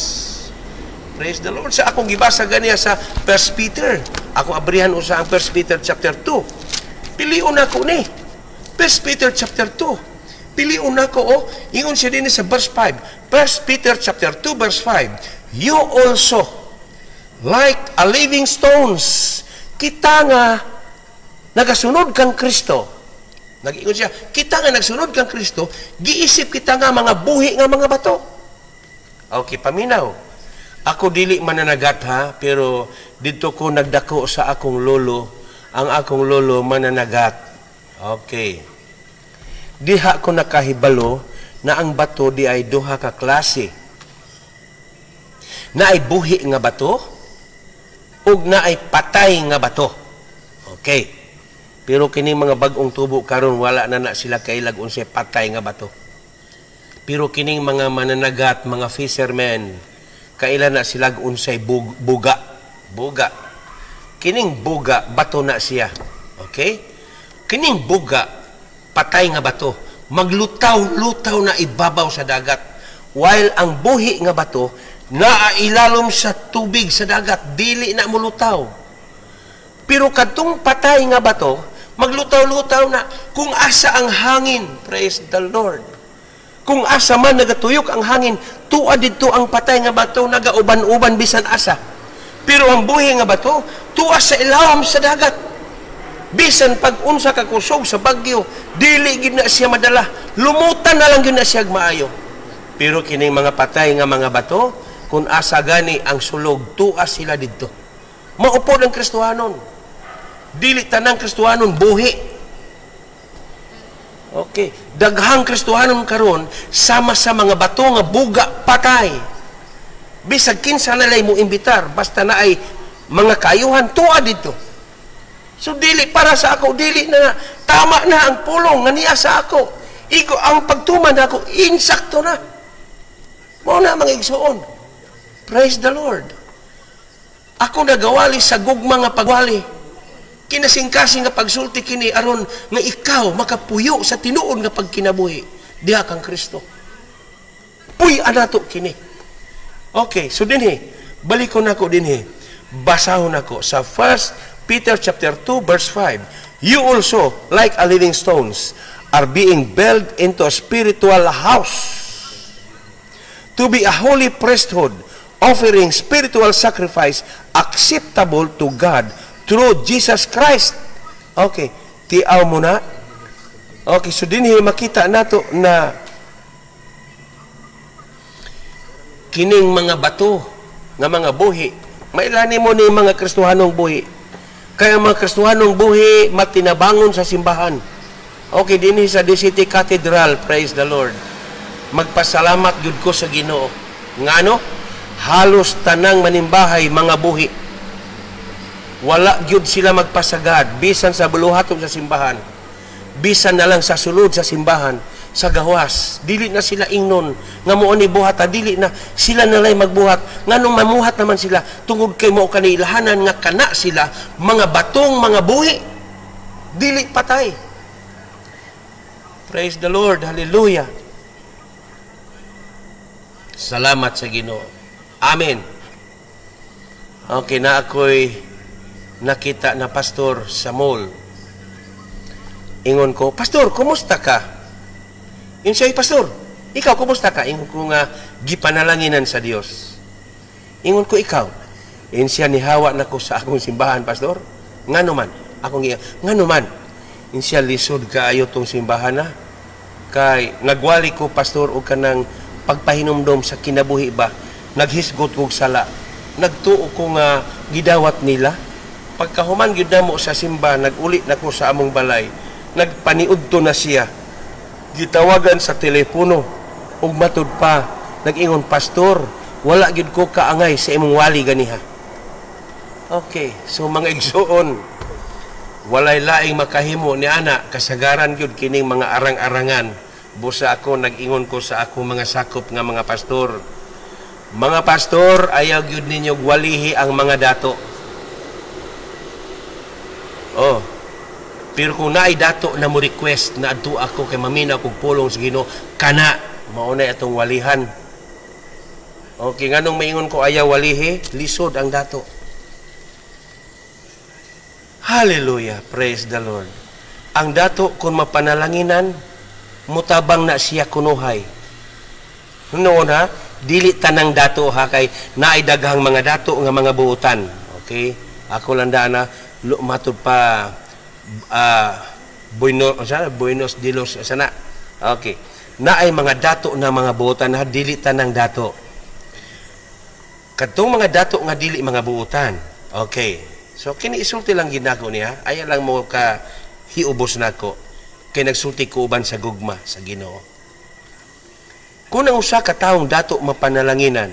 Praise the Lord. Sa akong gibasa ganiya sa 1 Peter. Ako abrihan usa ang 1 Peter chapter 2. Pilion ako ni. 1 Peter chapter 2. Pilion ako, ingon siya din sa verse 5. 1 Peter chapter 2 verse 5. You also, like a living stones, kita nga nagasunod kang Kristo. Nag-ingon siya, kita nga nagsunod kang Kristo, giisip kita nga mga buhi nga mga bato. Okay, paminaw. Ako dili mananagat ha, pero dito ko nagdako sa akong lolo. Ang akong lolo mananagat. Okay. Diha ko nakahibalo na ang bato di ay duha ka klase. Na ay buhi nga bato ug na ay patay nga bato. Okay. Pero kini mga bag-ong tubo karon wala na sila kailag unsay patay nga bato. Pero kining mga mananagat, mga fishermen, kailan na sila unsay buga. Buga. Kining buga, bato na siya. Okay? Kining buga, patay nga bato. Maglutaw-lutaw na ibabaw sa dagat. While ang buhi nga bato, naailalom sa tubig sa dagat, dili na mulutaw. Pero kadtong patay nga bato, maglutaw-lutaw na kung asa ang hangin. Praise the Lord. Kung asa man nagatuyok ang hangin, tuwa dito ang patay nga bato, nagauban-uban bisan asa. Pero ang buhi nga bato, tuwa sa ilawom sa dagat. Bisan pag-unsa ka kusog sa bagyo, dili gid na siya madala. Lumutan na lang gid na siya maayo. Pero kining mga patay nga mga bato, kung asa gani ang sulog, tuwa sila dito. Maupod ang Kristohanon. Dili tanang Kristohanon buhi. Okay, daghang Kristohanon karon sama sa mga bato nga buga patay. Bisag kinsa na lay mo imbitar basta na ay mga kayuhan tuwa dito. So dili para sa ako, dili na tama na ang pulong nga niya sa ako. Iko ang pagtuman ako insakto na. Mao na mga igsoon. Praise the Lord. Ako nagawali sa gugma nga pagwali. Kinasingkasing nga pagsulti kini aron nga ikaw makapuyo sa tinuod nga pagkinabuhi diha kang Kristo. Puy anato kini. Okay, so dinhi balikon nako dinhi. Basahon nako sa 1 Peter chapter 2 verse 5. You also, like a living stones, are being built into a spiritual house to be a holy priesthood, offering spiritual sacrifice acceptable to God through Jesus Christ. Okay, tiaw mo na. Okay, so dinhi makita nato na kining mga bato nga mga buhi, mailani mo ni mga Kristohanong buhi. Kaya mga Kristohanong buhi matinabangon sa simbahan. Okay, dinhi sa City Cathedral, praise the Lord. Magpasalamat gyud ko sa Ginoo. Ngano? Halos tanang manimbahay mga buhi. Wala gyud sila magpasagad bisan sa buluhaton sa simbahan. Bisan na lang sa sulod sa simbahan, sa gawas. Dili na sila ingnon nga mao ni buhat, dili na sila nalay magbuhat. Nganong mamuhat naman sila tungod kay mao kanilahanan nga kana sila mga batong mga buhi. Dili patay. Praise the Lord. Hallelujah. Salamat sa Ginoo. Amen. Okay na ako'y nakita na pastor sa mall. Ingon ko, pastor, kumusta ka? Yun siya, pastor, ikaw, kumusta ka? Ingon ko nga, gipanalanginan sa Dios. Ingon ko, ikaw. Yun siya, nihawa na ko sa akong simbahan, pastor. Nga naman. Nga naman. Yun siya, lisod kaayo tong simbahan na. Kay, nagwali ko, pastor, o ka ng pagpahinumdom sa kinabuhi ba? Naghisgot kong sala. Nagtuo ko nga gidawat nila. Pagkahuman gyud namo sa simba, nag-uli na ko sa among balay. Nagpaniudto na siya. Gitawagan sa telepono. Ug matud pa, nag-ingon, pastor, wala gyud ko kaangay sa imong wali ganiha. Okay, so mga igsoon, walay laing makahimo ni ana, kasagaran gyud kining mga arang-arangan. Busa ako, nag-ingon ko sa ako mga sakop nga mga pastor. Mga pastor, ayaw gyud ninyo walihi ang mga dato. Oh. Pero kung naay dato na mo request na adto ako kay mamina kog pulong sa Ginoo, kana mao na atong walihan. Okay, nganong maingon ko ayaw walihi, lisod ang dato. Hallelujah, praise the Lord. Ang dato kung mapanalanginan, mutabang na siya kunuhay. Noon ha, dili tanang dato ha, kay naay daghang mga dato nga mga buutan. Okay? Ako lang na matud pa Buenos Dilos sana. Okay. Naay mga dato na mga buutan ha, dili tanang dato. Kadtong mga dato nga dili mga buutan. Okay. So kini isulti lang ginako niya, aya lang mo ka hiubos nako kay nagsulti ko uban sa gugma sa Ginoo. Kung ang usa ka taong dato mapanalanginan,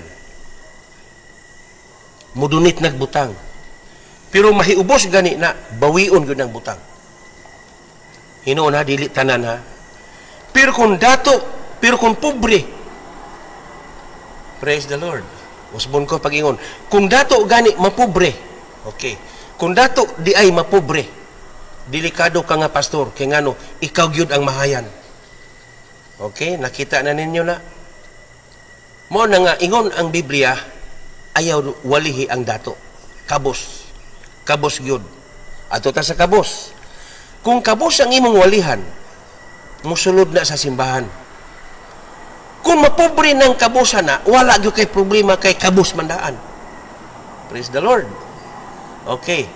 mudunit nagbutang. Pero mahiubos gani na bawion gyud ang butang. Hinuon ha, dili tanan ha. Pero kung dato, pero kung pobre, praise the Lord. Usbon ko pag-ingon. Kung dato gani mapobre, okay. Kung dato di ay mapobre, delikado ka nga pastor, kay ngano ikaw gyud ang mahayan. Okay, nakita na ninyo na. Mo na nga ingon ang Biblia, ayaw walihi ang dato. Kabos. Kabos gyud. Ato ta sa kabos. Kung kabos ang imong walihan, musulod na sa simbahan. Kung mapobre ng kabusan na, wala gyud kay problema kay kabus mandaan. Praise the Lord. Okay.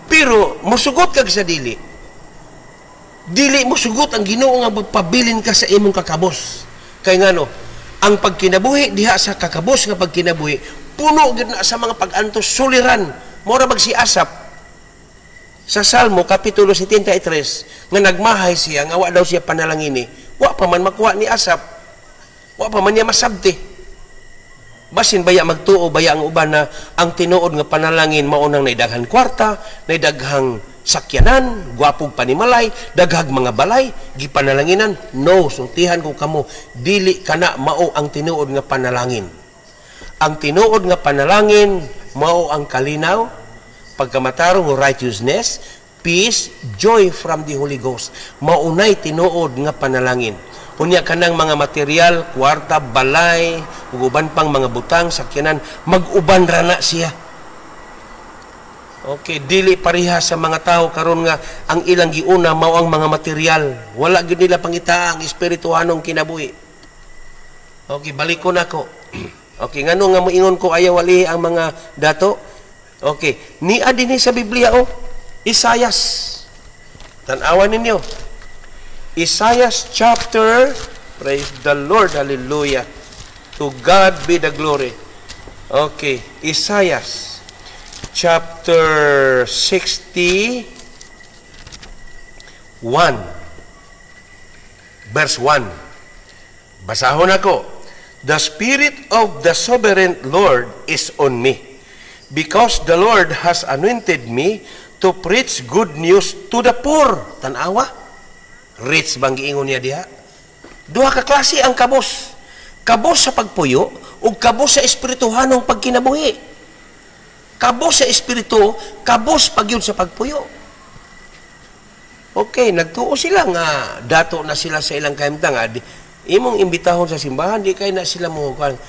Pero musugot kag sa dili. Dili musugot ang Ginoo nga magpabilin ka sa imong kakabos. Kay ngano, ang pagkinabuhi diha sa kakabos nga pagkinabuhi, puno gyud na sa mga pag-antos suliran. Mora magsiasap sa Salmo kapitulo 73 nga nagmahay siya nga wa daw siya panalangini, wa pa man makuha ni Asap. Wa pa man niya masabti. Basin baya magtuo baya ang uban na ang tinuod nga panalangin mao nang naidaghan kwarta, naidaghang sakyanan, gwapong panimalay, daghag mga balay, gipanalanginan. No, sultihan ko kamo, dili kana mao ang tinuod nga panalangin. Ang tinuod nga panalangin mao ang kalinaw, pagkamatarong righteousness, peace, joy from the Holy Ghost. Maunay tinuod nga panalangin. Unya kanang mga material, kwarta, balay, uban pang mga butang, sakyanan, mag-uban rana siya. Okay, dili pareha sa mga tao karon nga ang ilang giuna mao ang mga material. Wala gyud nila pangita ang espirituhanong kinabuhi. Okay, balik ko nako. Okay, ngano nga moingon ko ayaw wali ang mga dato? Okay, ni adini sa Biblia Isaias. Tan-awan ninyo. Isaiah chapter, praise the Lord, hallelujah. To God be the glory. Okay, Isaiah chapter 61, verse 1. Basahon ako. The Spirit of the Sovereign Lord is on me, because the Lord has anointed me to preach good news to the poor. Tanawa? Rich bang giingon niya diha? Duha ka klase ang kabos. Kabos sa pagpuyo ug kabos sa espirituhanong pagkinabuhi. Kabos sa espiritu, kabos pagyud sa pagpuyo. Okay, nagtuo sila nga dato na sila sa ilang kahimtang. Imong imbitahon sa simbahan, di kay na sila mo kan.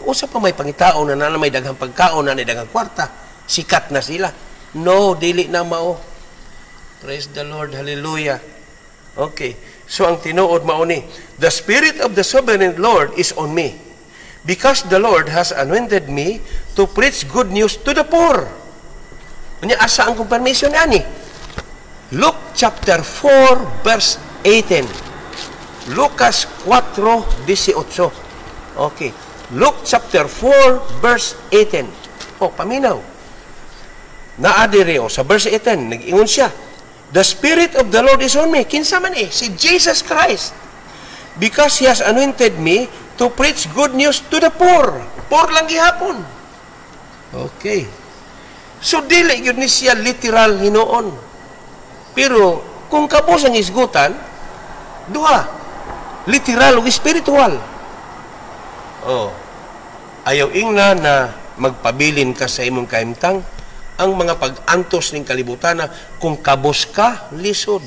Usa pa may pangitaon na may daghang pagkaon na daghang kwarta. Sikat na sila. No, dili na mao. Praise the Lord, hallelujah. Okay, so ang tinuod mao ni, the Spirit of the Sovereign Lord is on me, because the Lord has anointed me to preach good news to the poor. Unya asa ang confirmation ani? Luke chapter 4 verse 18. Lucas 4:18. Okay, Luke chapter 4 verse 18. Oh, paminaw. Naadire sa verse 18 nag-ingon siya, the Spirit of the Lord is on me. Kinsa man si Jesus Christ. Because He has anointed me to preach good news to the poor. Poor lang gihapon. Okay. So, dili yun ni siya literal hinoon. Pero, kung kabos ang isgutan, duha. Literal o spiritual. Oh. Ayaw ingna na magpabilin ka sa imong kahimtang, ang mga pag-antos ng kalibutan na kung kabos ka, lisod.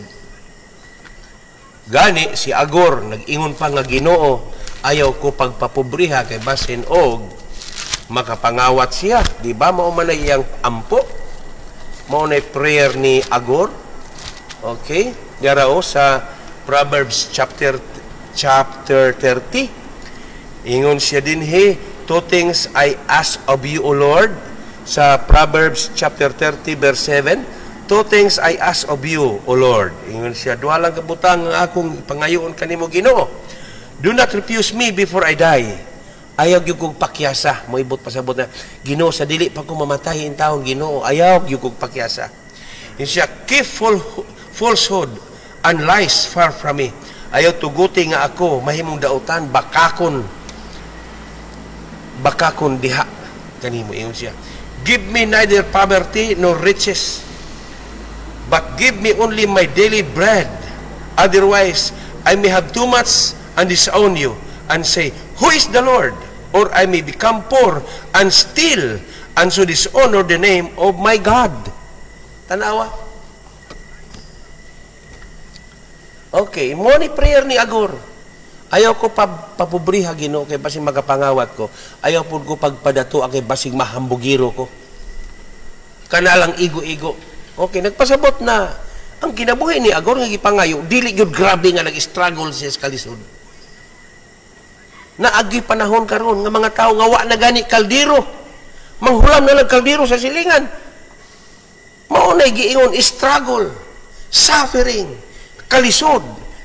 Gani, si Agor, nag-ingon pa nga Ginoo, ayaw ko pagpapobriha kay basin og makapangawat siya. Di ba? Mao man ay iyang ampo. Mao na prayer ni Agor. Okay? Diarao sa Proverbs chapter 30. Ingon siya din, two things I ask of you, O Lord. Sa Proverbs chapter 30 verse 7, two things I ask of you, O Lord. Ingon siya, duha lang kabutang ang akong pangayoon kanimo Ginoo. Do not refuse me before I die. Ayaw gyud kog pakyasa, moibot pasabot na Ginoo sa dili pa ko mamatay in taon Ginoo, ayaw gyud kog pakyasa. Siya keep falsehood and lies far from me. Ayaw tuguti nga ako mahimong dautan bakakon diha kanimo ingon siya. Give me neither poverty nor riches, but give me only my daily bread. Otherwise I may have too much and disown you and say, who is the Lord? Or I may become poor and steal and so dishonor the name of my God. Tanawa. Okay, mo ni prayer ni Agor. Ayaw ko papobriha Ginoo kay basig magapangawat ko. Ayaw pud ko pagpadato kay basig mahambugiro ko. Kana lang igo-igo. Okay, nagpasabot na ang kinabuhi ni Agor nga gipangayo, dili gyud grabe nga nag-struggle siya sa kalisod. Naagi panahon karon nga mga tao nga wa na gani kaldero. Manghulam na lang kaldero sa silingan. Mao nay giingon struggle, suffering, kalisod,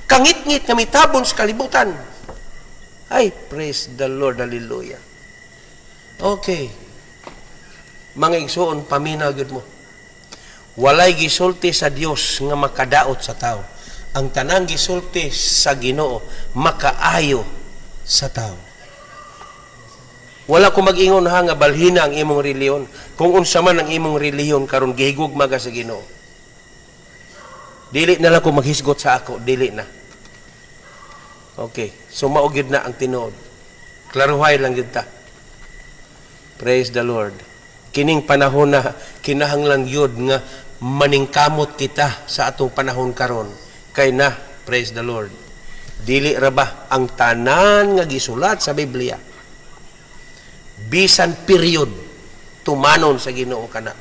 kangit-ngit nga mitabon sa kalibutan. Ay, praise the Lord, hallelujah. Okay. Mga igsoon, paminaw gyud mo. Walay gisulti sa Dios nga makadaot sa tao. Ang tanang gisulti sa Ginoo makaayo sa tao. Wala ko mag-ingon ha nga balhina ang imong reliyon. Kung unsa man ang imong reliyon karon gihigugma ka sa Ginoo. Dili na lang ko maghisgot sa ako, dili na. Okay, so mao gyud na ang tinuod. Klaruhay lang gyud ta. Praise the Lord. Kining panahon na kinahanglan yun nga maningkamot kita sa atong panahon karon. Kay na, praise the Lord. Dili ra ba ang tanan nga gisulat sa Biblia? Bisan period tumanon sa Ginoo kana.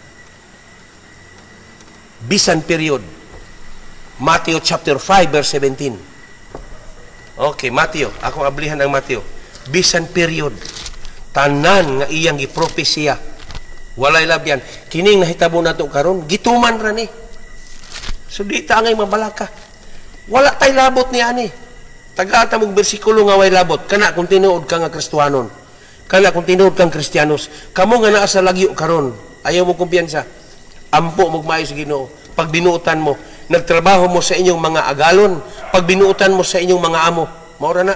Bisan period. Matthew chapter 5 verse 17. Okay, Matthew, ako ablihan ang Matthew. Bisan period. Tanan nga iyang gipropesya. Walay labyan. Kining nahitabo nato karon, gituman ra ni. So di ta angay mabalaka. Wala tay labot ni ani. Taga-ata mong bersikulo nga way labot. Kana kung tinuod ka nga Kristiyanon. Kana kung tinuod kang Kristiyanos. Kamo nga naa sa lagyo karon. Ayaw mo kumpiyansa. Ampo mo maayo sa Ginoo. Pag binuutan mo, nagtrabaho mo sa inyong mga agalon. Pag binuutan mo sa inyong mga amo. Maura na.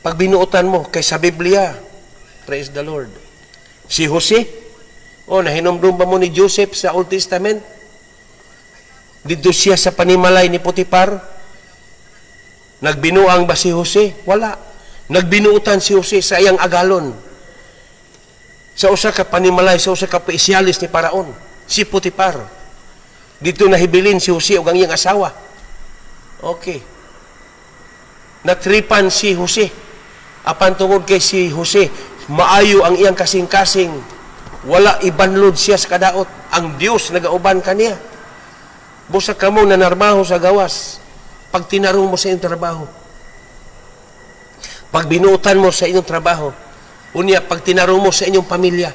Pag binuutan mo kay sa Biblia. Praise the Lord. Si Jose, nahinomdom ba mo ni Joseph sa Old Testament? Dito siya sa panimalay ni Potiphar. Nagbinuang ba si Jose? Wala. Nagbinuutan si Jose sa iyang agalon. Sa usa ka panimalay, sa usa ka paisyalis ni Paraon, si Potiphar. Dito nahibilin si Jose ug ang iyang asawa. Okay. Natripan si Jose. Apan tungod kay si Jose, maayo ang iyang kasing-kasing. Wala ibanlod siya sa kadaot. Ang Dios nagauban kaniya. Busa ka mo nanarmaho sa gawas. Pag tinarong mo sa iyong trabaho. Pag binuutan mo sa inyong trabaho. Unya, pag tinarong mo sa inyong pamilya.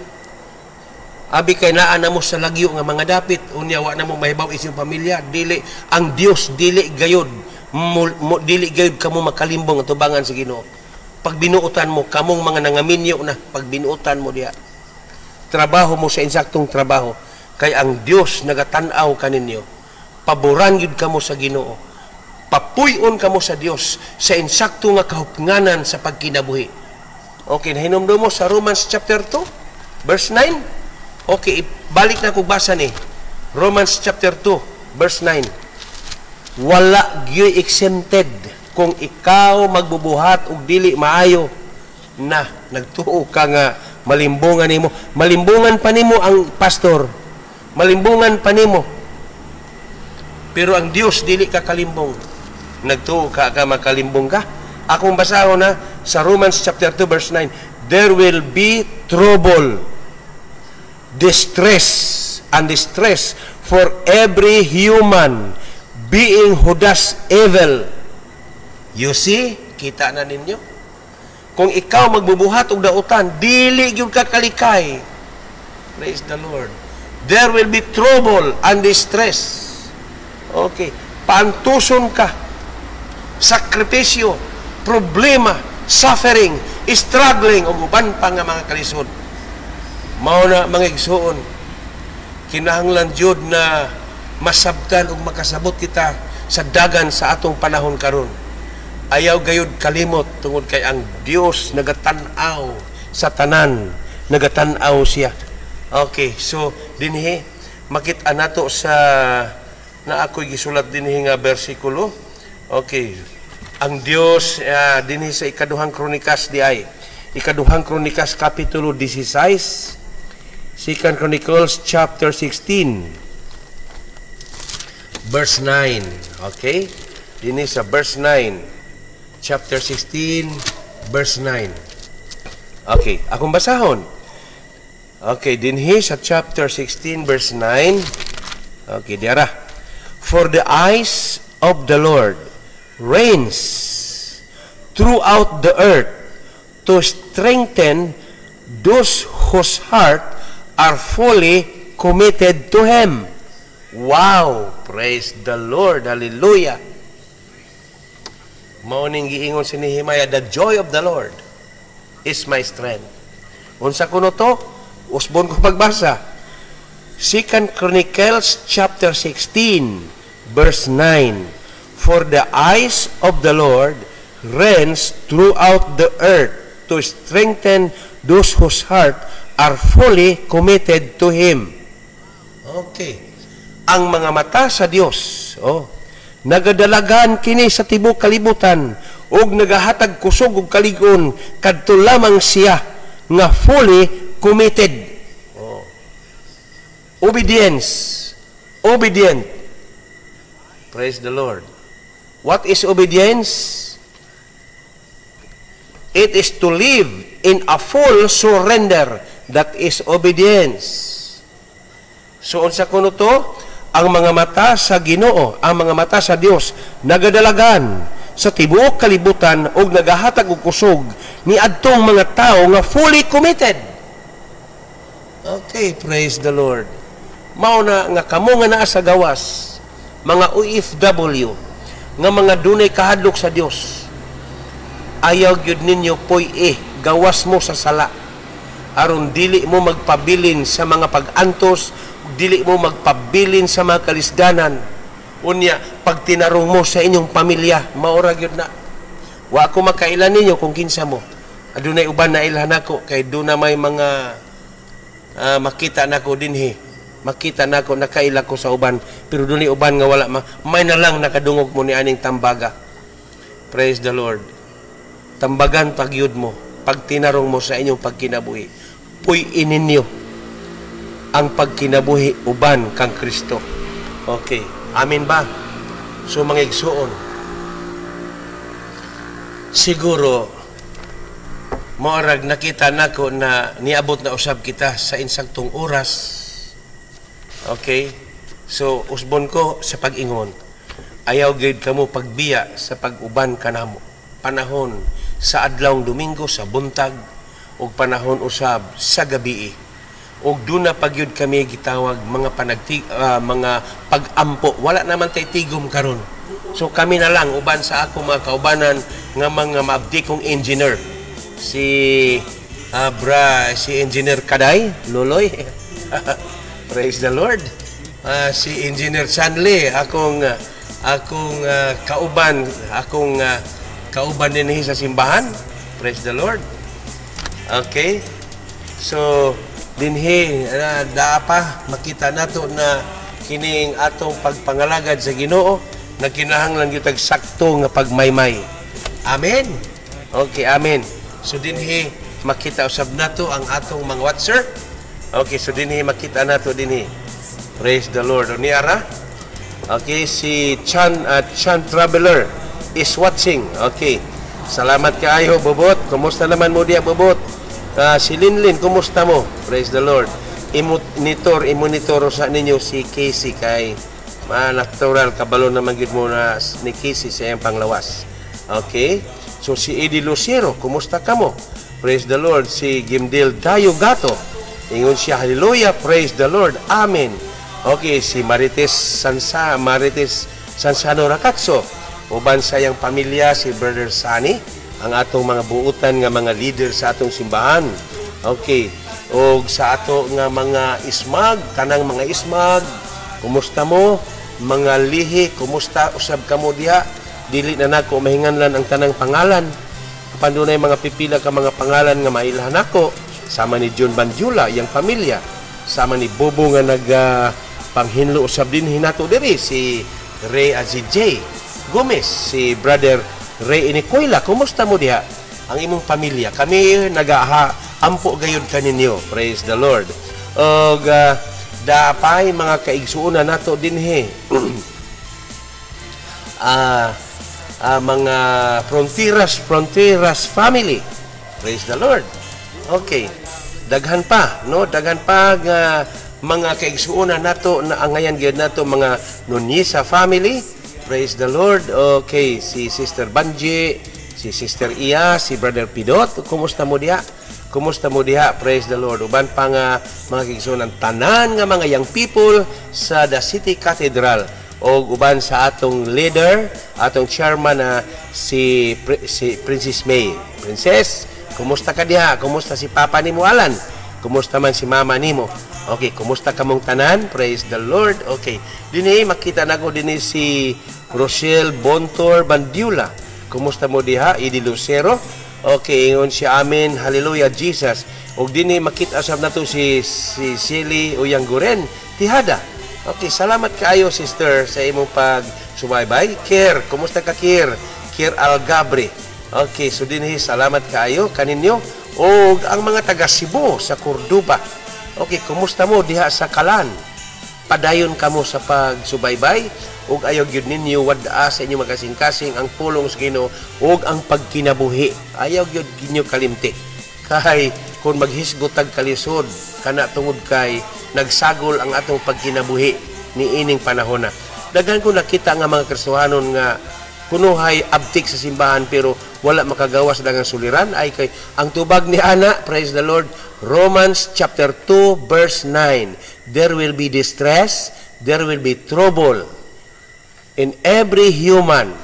Abi kay naa na mo sa lagyo nga mga dapit. Unya, wa na mo mahibaw inyong pamilya. Dili, ang Dios dili gayod. Dili gayod kamo makalimbong at tubangan sa Ginoo. Pag binuutan mo, kamong mga nangaminyo na, pag binuutan mo diya, trabaho mo sa insaktong trabaho, kay ang Dios nagatanaw kaninyo, paboran yun kamo sa Ginoo, papuyon kamo sa Dios, sa insakto nga kahupnganan sa pagkinabuhi. Okay, nahinomdo mo sa Romans chapter 2, verse 9. Okay, balik na kung basa ni, Romans chapter 2, verse 9. Wala gyud exempted kung ikaw magbubuhat og dili maayo na nagtuo ka nga malimbungan nimo. Malimbungan pa nimo ang pastor. Malimbungan pa nimo. Pero ang Dios dili ka kalimbong. Nagtuo ka makalimbong ka. Akong basahon na sa Romans chapter 2 verse 9. There will be trouble, distress, and distress for every human being who does evil. You see, kita na ninyo. Kung ikaw magbubuhat og dautan, dili gyud ka kalikay. Praise the Lord. There will be trouble and distress. Okay, paantuson ka. Sakripisyo, problema, suffering, struggling o uban pa nga mga kalisod. Mao na mga igsuon, kinahanglan jud na masabtan ug makasabot kita sa dagan sa atong panahon karon. Ayaw gayud kalimot tungod kay ang Dios nagatan-aw sa tanan, nagatan-aw siya. Okay, so dinhi makita nato sa na ako'y gisulat dinhi nga bersikulo. Okay, ang Dios dinhi sa ikaduhang Kronikas ikaduhang Kronikas kapitulo 16, Second Chronicles chapter 16 verse 9. Okay, dinhi sa verse 9. Chapter 16, verse 9. Okay, akong basahon. Okay, dinhi sa chapter 16, verse 9. Okay, diara. For the eyes of the Lord reigns throughout the earth to strengthen those whose heart are fully committed to Him. Wow! Praise the Lord. Hallelujah. Mauning giingon si Nehemiah, the joy of the Lord is my strength. Unsa kuno to? Usbon ko pagbasa. Second Chronicles chapter 16 verse 9. For the eyes of the Lord reigns throughout the earth to strengthen those whose heart are fully committed to Him. Okay. Ang mga mata sa Dios, nagadalagan kini sa tibuok kalibutan ug nagahatag kusog ug kaligon kadto lamang siya nga fully committed. Obedient. Praise the Lord. What is obedience? It is to live in a full surrender. That is obedience. So unsa kuno to? Ang mga mata sa Ginoo, ang mga mata sa Dios nagadalagan sa tibuok kalibutan ug nagahatag og kusog ni adtong mga tao nga fully committed. Okay, praise the Lord. Mao na nga kamo nga naa sa gawas, mga OFW, nga mga dunay kahadlok sa Dios. Ayaw gyud ninyo gawas mo sa sala aron dili mo magpabilin sa mga pag-antos, dili mo magpabilin sa mga kalisdanan. Unya, pag tinarong mo sa inyong pamilya, maura gyud na. Wa ako makailan ninyo kung kinsa mo. Adunay uban na ilhan ako kay duna may mga makita nako dinhi. Makita nako nakaila ko sa uban, pero dunay uban nga wala may na lang nakadungog mo ni aning tambaga. Praise the Lord. Tambagan pagyud mo pag tinarong mo sa inyong pagkinabuhi. Puy-inin niyo ang pagkinabuhi uban kang Kristo. Okay. Amin ba? So, mga igsuon, siguro, maarag nakita nako na niabot na usab kita sa insaktong oras. Okay? So, usbon ko sa pag-ingon. Ayaw gid kamo pagbiya sa pag-uban kanamo. Panahon sa adlawng Domingo, sa buntag, o panahon usab sa gabi. Og duna pagyud kami gitawag mga mga pag-ampo. Wala naman tay tigom karon. So kami na lang uban sa ako mga kaubanan nga mga maabdi kong engineer. Si Engineer Kaday, Loloy. Praise the Lord. Si Engineer Chanley, akong kauban, kauban din sa simbahan. Praise the Lord. Okay. So dinhi daapa makita nato na kining atong pagpangalagad sa Ginoo na kinahanglan gyud sakto nga pagmaymay. Amen. Okay, amen. So dinhi makita usab nato ang atong mga watcher. Okay, so dinhi makita nato dinhi. Praise the Lord. Ni ara. Okay, si Chan Traveler is watching. Okay. Salamat kaayo, Bobot. Kumusta naman mo diya, Bobot? Si Linlin, kumusta mo? Praise the Lord. Imonitor sa ninyo si Casey kay natural kabalo naman gid mo na ni Casey sa iyang panglawas. Okay? So si Eddie Lucero, kumusta ka mo? Praise the Lord. Si Gimdil Dayo Gato, ingon siya, hallelujah, praise the Lord, amen. Okay, si Marites Sansano Rakatso, uban sa iyang pamilya, si Brother Sunny, ang atong mga buutan nga mga leader sa atong simbahan. Okay. O sa ato nga mga ismag, tanang mga ismag, kumusta mo? Mga lihi, kumusta usab kamo diha? Dili na nako mahinganlan ang tanang pangalan. Kapandunay mga pipila ka mga pangalan nga mailhan nako, sama ni John Banjula, iyang pamilya, sama ni Bobo nga panghinlo usab din hinato diri, si Ray Azij Gomez, si Brother Ray Inicoila, kumusta mo diha? Ang imong pamilya, kami ampo gayud kaninyo, praise the Lord. Og dapay mga kaigsuonan nato dinhi. Mga fronteras family, praise the Lord. Okay, daghan pa, no? Daghan pa nga mga kaigsuonan nato na angayan gyud nato mga Nunisa family, praise the Lord. Okay, si Sister Banji, si Sister Iya, si Brother Pidot, kumusta mo diha? Kumusta mo diha? Praise the Lord. Uban pa nga mga kaigsuonan tanan nga mga young people sa The City Cathedral, o uban sa atong leader, atong chairman na si Princess May. Princess, kumusta ka diha? Kumusta si Papa nimo Alan? Kumusta man si Mama nimo? Okay, kumusta kamong tanan? Praise the Lord. Okay. Dinhi makita nako dinhi si Rochelle Bontor Bandiula. Kumusta mo diha? Idi Lucero. Okay, ingon siya amin. Hallelujah Jesus. Og dinhi makita sab nato si Silly Uyangguren Tihada. Okay, salamat kaayo sister sa imong pagsubaybay. Kier, kumusta ka Kier? Kier Algabre. Okay, so dinhi salamat kaayo kaninyo. O ang mga taga Cebu sa Cordoba. Okay, kumusta mo diha sa Kalan? Padayon kamo sa pagsubaybay ug ayaw gyud ninyo wad-a sa inyo makasing-kasing ang pulong sa Ginoo ug ang pagkinabuhi. Ayaw gyud ginyo kalimti. Kay kung maghisgotag kalisod kana tungod kay nagsagol ang atong pagkinabuhi ni ining panahon na. Daghan ko nakita nga mga Kristohanon nga kunuhay abtik sa simbahan pero wala makagawas dagang suliran ay kay ang tubag ni ana, praise the Lord, Romans chapter 2 verse 9, there will be distress, there will be trouble in every human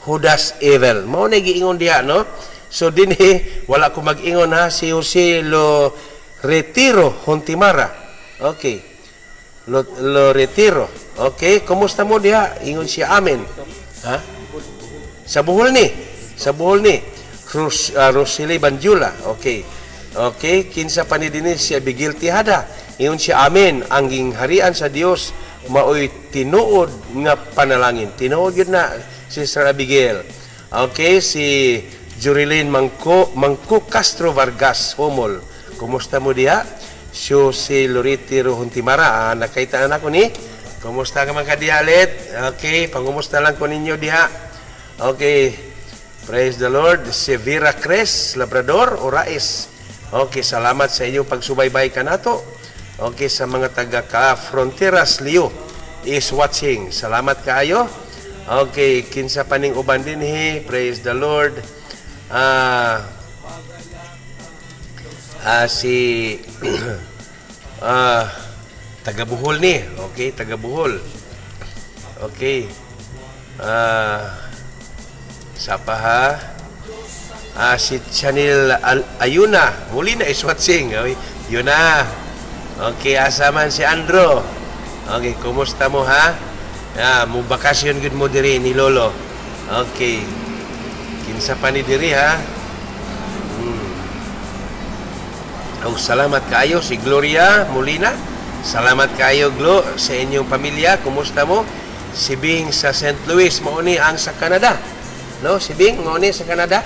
who does evil. Mao na giingon diha, no? So dinhi wala ko mag-ingon ha, si Jose Lo Retiro Hontimara. Okay. Lo Retiro. Okay, kumusta mo diha? Ingon siya amen. Ha? Sa Bohol ni. Sa Bohol ni. Rosely Banjula. Okay. Okay, kinsa pa ni dinhi siya Bigil Tihada. Ingon siya amen. Ang gingharian sa Dios maoy tinuod nga panalangin. Tinuod yun na Sister Abigail. Okay, si Jurilyn Mangko Castro Vargas Homol. Kumusta mo diha? So si Loriti Rohuntimara, nakaitaan ako ni. Kumusta ka mga kadialit? Okay, pangumusta lang ko ninyo diha. Okay, praise the Lord. Si Vera Cres, Labrador, Orais. Okay, salamat sa inyong pagsubaybay ka nato. Okay, sa mga taga Fronteras Leo is watching. Salamat kaayo. Okay, kinsa paning uban dinhi, praise the Lord. Si taga Bohol ni. Okay, taga Bohol. Okay. Sapa ha? Si Chanel Ayuna. Muli na is watching. Okay, yun na. Okay, asa man si Andro. Okay, kumusta mo ha? Mo bakasyon gud mo diri ni Lolo. Okay. Kinsa pa ni diri ha? Salamat kaayo si Gloria Molina. Salamat kaayo Glo sa inyong pamilya. Kumusta mo? Si Bing sa St. Louis, mauni ang sa Canada. No, si Bing mauni sa Canada.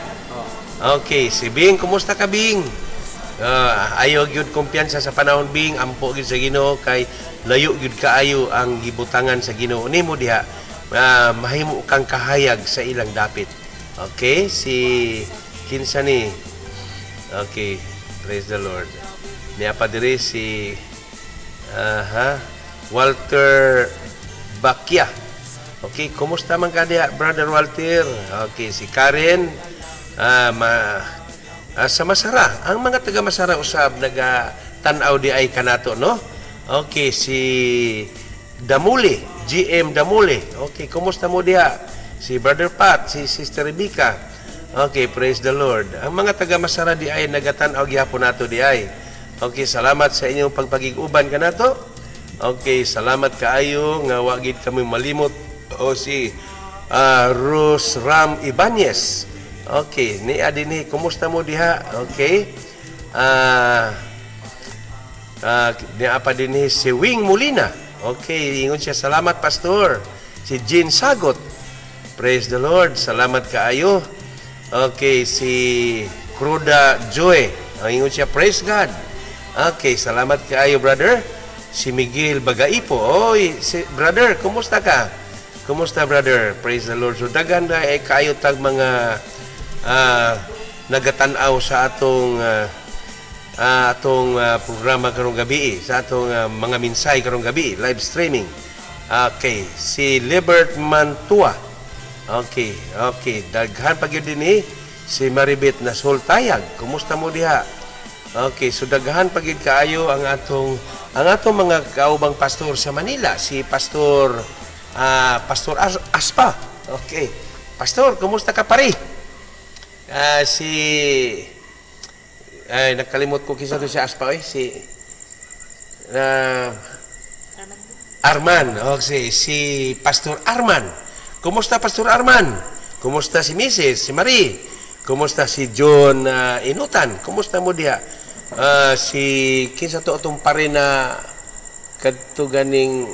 Okay, si Bing, kumusta ka Bing? Ayo gyud kumpiyansa sa panahon Bing, ampo gyud sa Ginoo kay layo gyud kaayo ang gibutangan sa Ginoo nimo diha. Mahimo kang kahayag sa ilang dapit. Okay, si kinsa ni? Okay, praise the Lord. Niya pa diri si Walter Bakya. Okay, kumusta man ka diha, Brother Walter? Okay, si Karen sa Masara. Ang mga taga Masara usab naga tan-aw di ay kanato, no? Okay, si Damuli, GM Damuli. Okay, kumusta mo diha? Si Brother Pat, si Sister Rebecca. Okay, praise the Lord. Ang mga taga Masara di ay nagatan-og gyapon nato di ay. Okay, salamat sa inyong pagpagig-uban kanato. Okay, salamat kaayo nga wa gid kami malimot o si Rose Ram Ibanez. Okay, ni adini, kumusta mo diha? Okay. Ni apa dinhi si Wing Molina. Okay, ingon siya, salamat pastor. Si Jean Sagot. Praise the Lord. Salamat kaayo. Okay, si Cruda Joy. Ingon siya, praise God. Okay, salamat kaayo brother. Si Miguel Bagaipo. Oy, si brother, kumusta ka? Kumusta brother? Praise the Lord. So daghan na kaayo tag mga nagatan-aw sa atong programa karong gabi, sa atong mga minsay karong gabi, live streaming. Okay, si Libert Mantua. Okay, daghan pa gyud dinhi si Maribet Nasultayag. Kumusta mo diha? Okay, so daghan pa gyud kaayo ang atong mga kaubang pastor sa Manila, si Pastor Aspa. Okay. Pastor, kumusta ka pare? Nakalimot ko kisa to si Aspa si Arman. Okay, si Pastor Arman. Kumusta Pastor Arman? Kumusta si Mrs. si Marie? Kumusta si John Inutan? Kumusta mo diha? Si kinsa to atong pare na kadto ganing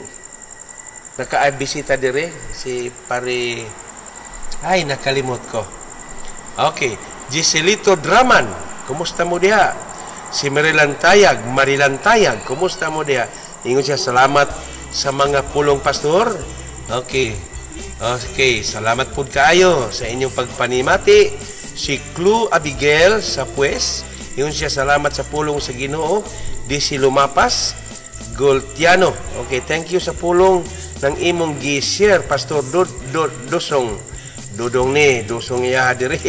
naka-bisita dire, si pare nakalimot ko. Okay, Giselito Draman, kumusta mo diha? Si Marilan Tayag, kumusta mo diha? Ingon siya, salamat sa mga pulong pastor. Okay, salamat po kaayo sa inyong pagpanimati. Si Clu Abigail sa Pues, ingon siya, salamat sa pulong sa Ginoo. Di si Lumapas Goltiano. Okay, thank you sa pulong ng imong gi-share Pastor Dosong. Dosong iya dire.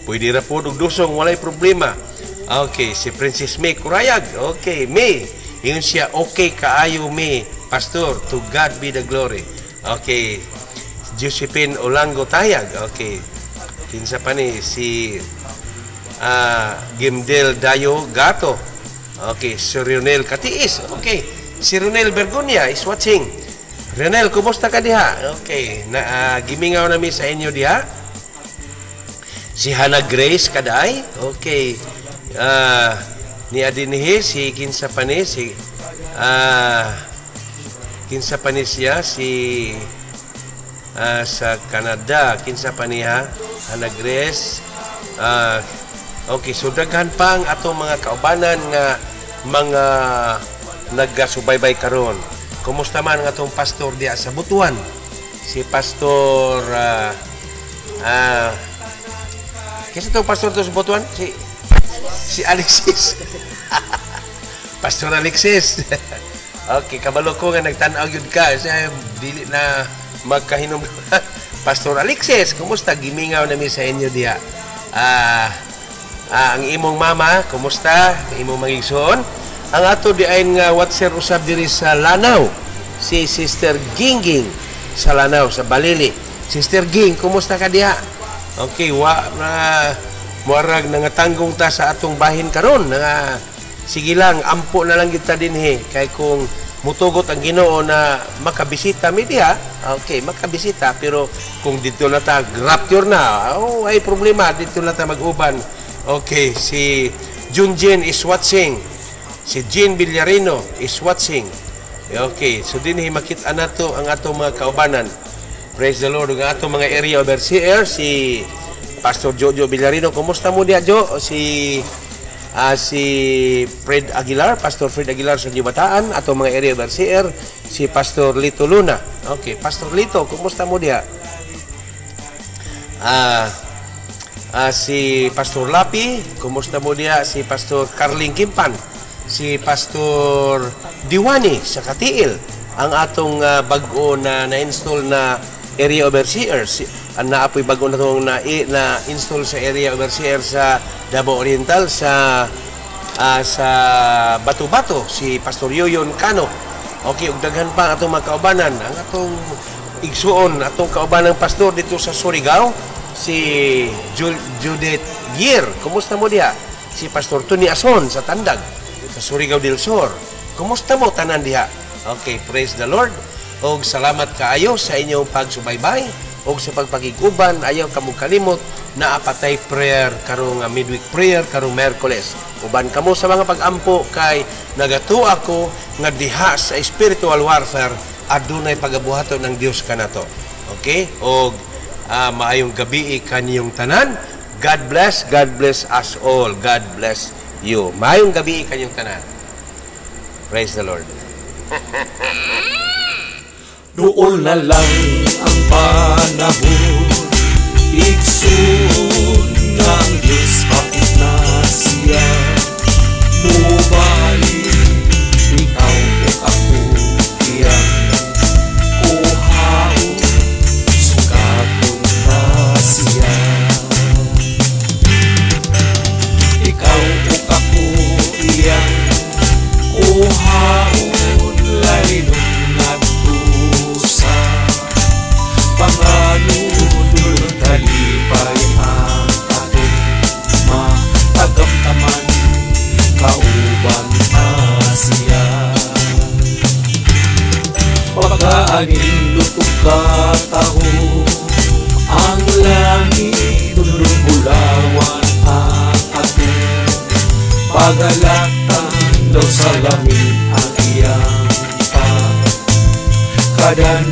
Pwede ra po dosong, walay problema. Okay, si Princess May Kurayag. Okay, May. Ingon siya, okay kaayo May. Pastor, to God be the glory. Okay. Josephine Olango Tayag. Okay. Kinsa pa ni si Gimdel Dayo Gato. Okay, si Ronel Katiis. Okay. Si Ronel Bergonia is watching. Ronel, kumusta ka diha? Okay, gimingaw nami sa inyo diha. Si Hannah Grace Kaday. Okay. Ni adinhi si kinsa pa ni siya si sa Canada, kinsa pa niya Hannah Grace. Okay, so daghan pang atong mga kaubanan nga mga nagasubaybay karon. Kumusta man ang atong pastor diya sa Butuan? Si Pastor kinsa tong pastor to sa Butuan? Si Alexis. Pastor Alexis. Okay, kabalo ko nga nagtan-aw yun ka. Siya, dili na magkahinom. Pastor Alexis, kumusta? Gimingaw namin sa inyo diya. Ang imong mama, kumusta? Ang imong magigsoon. Ang ato di ay nga watser usab diri sa Lanao. Si Sister Gingging sa Lanao, sa Balili. Sister Ging, kumusta ka diya? Okay, muarag nangatanggong ta sa atong bahin karon. Sige lang, ampo na lang kita dinhi kay kung mutugot ang Ginoo na makabisita mi diha. Okay, makabisita, pero kung dito na ta rapture na, ay problema, dito na ta mag-uban. Okay, si Junjin is watching. Si Jean Villarino is watching. Okay, so dinhi makita nato ang atong mga kaubanan. Praise the Lord. Ang atong mga area overseer, si Pastor Jojo Villarino. Kumusta mo diha, Jo? Si Fred Aguilar, Pastor Fred Aguilar sa Bataan, ato mga area overseer, si Pastor Lito Luna. Okay, Pastor Lito, kumusta mo diha? Si Pastor Lapi, kumusta mo diha? Si Pastor Carling Kimpan, si Pastor Diwani sa Katiil, ang atong bag-o na-install na area overseer. Naapoy bago na itong na-install sa area overseer sa Davao Oriental sa Bato-Bato, si Pastor Yoyon Cano. Okay, ug daghan pa atong mga kaubanan. Ang atong igsuon, atong kaubanang pastor dito sa Surigao, si Judith Gear, kumusta mo diha? Si Pastor Tony Ason sa Tandag, sa Surigao del Sur, kumusta mo tanan diha? Okay, praise the Lord. Og salamat kaayo sa inyong pagsubaybay og sa pagpakiguban. Ayaw kamo kalimot na apatay prayer karong midweek prayer karong Miyerkules. Uban kamo sa mga pag-ampo kay nagatua ako nga diha sa spiritual warfare adunay pagabuhaton ng Dios kanato. Okay? Og maayong gabi kaniyong tanan. God bless us all. God bless you. Maayong gabi kaniyong tanan. Praise the Lord. Doon na lang ang panahon, iksun ng Diyos kapit na siya. Mubalik, ikaw o ako, iyang kuhaon, sukaton na siya. Ikaw o ako, iyang kuhaon, laynon panganunod talipay ang ating matagamtaman kauban Asya. Pagkaanin lutok kataho ang langit tulong-bulawan ang ating pagalatan daw sa langit ang iyang pagkadan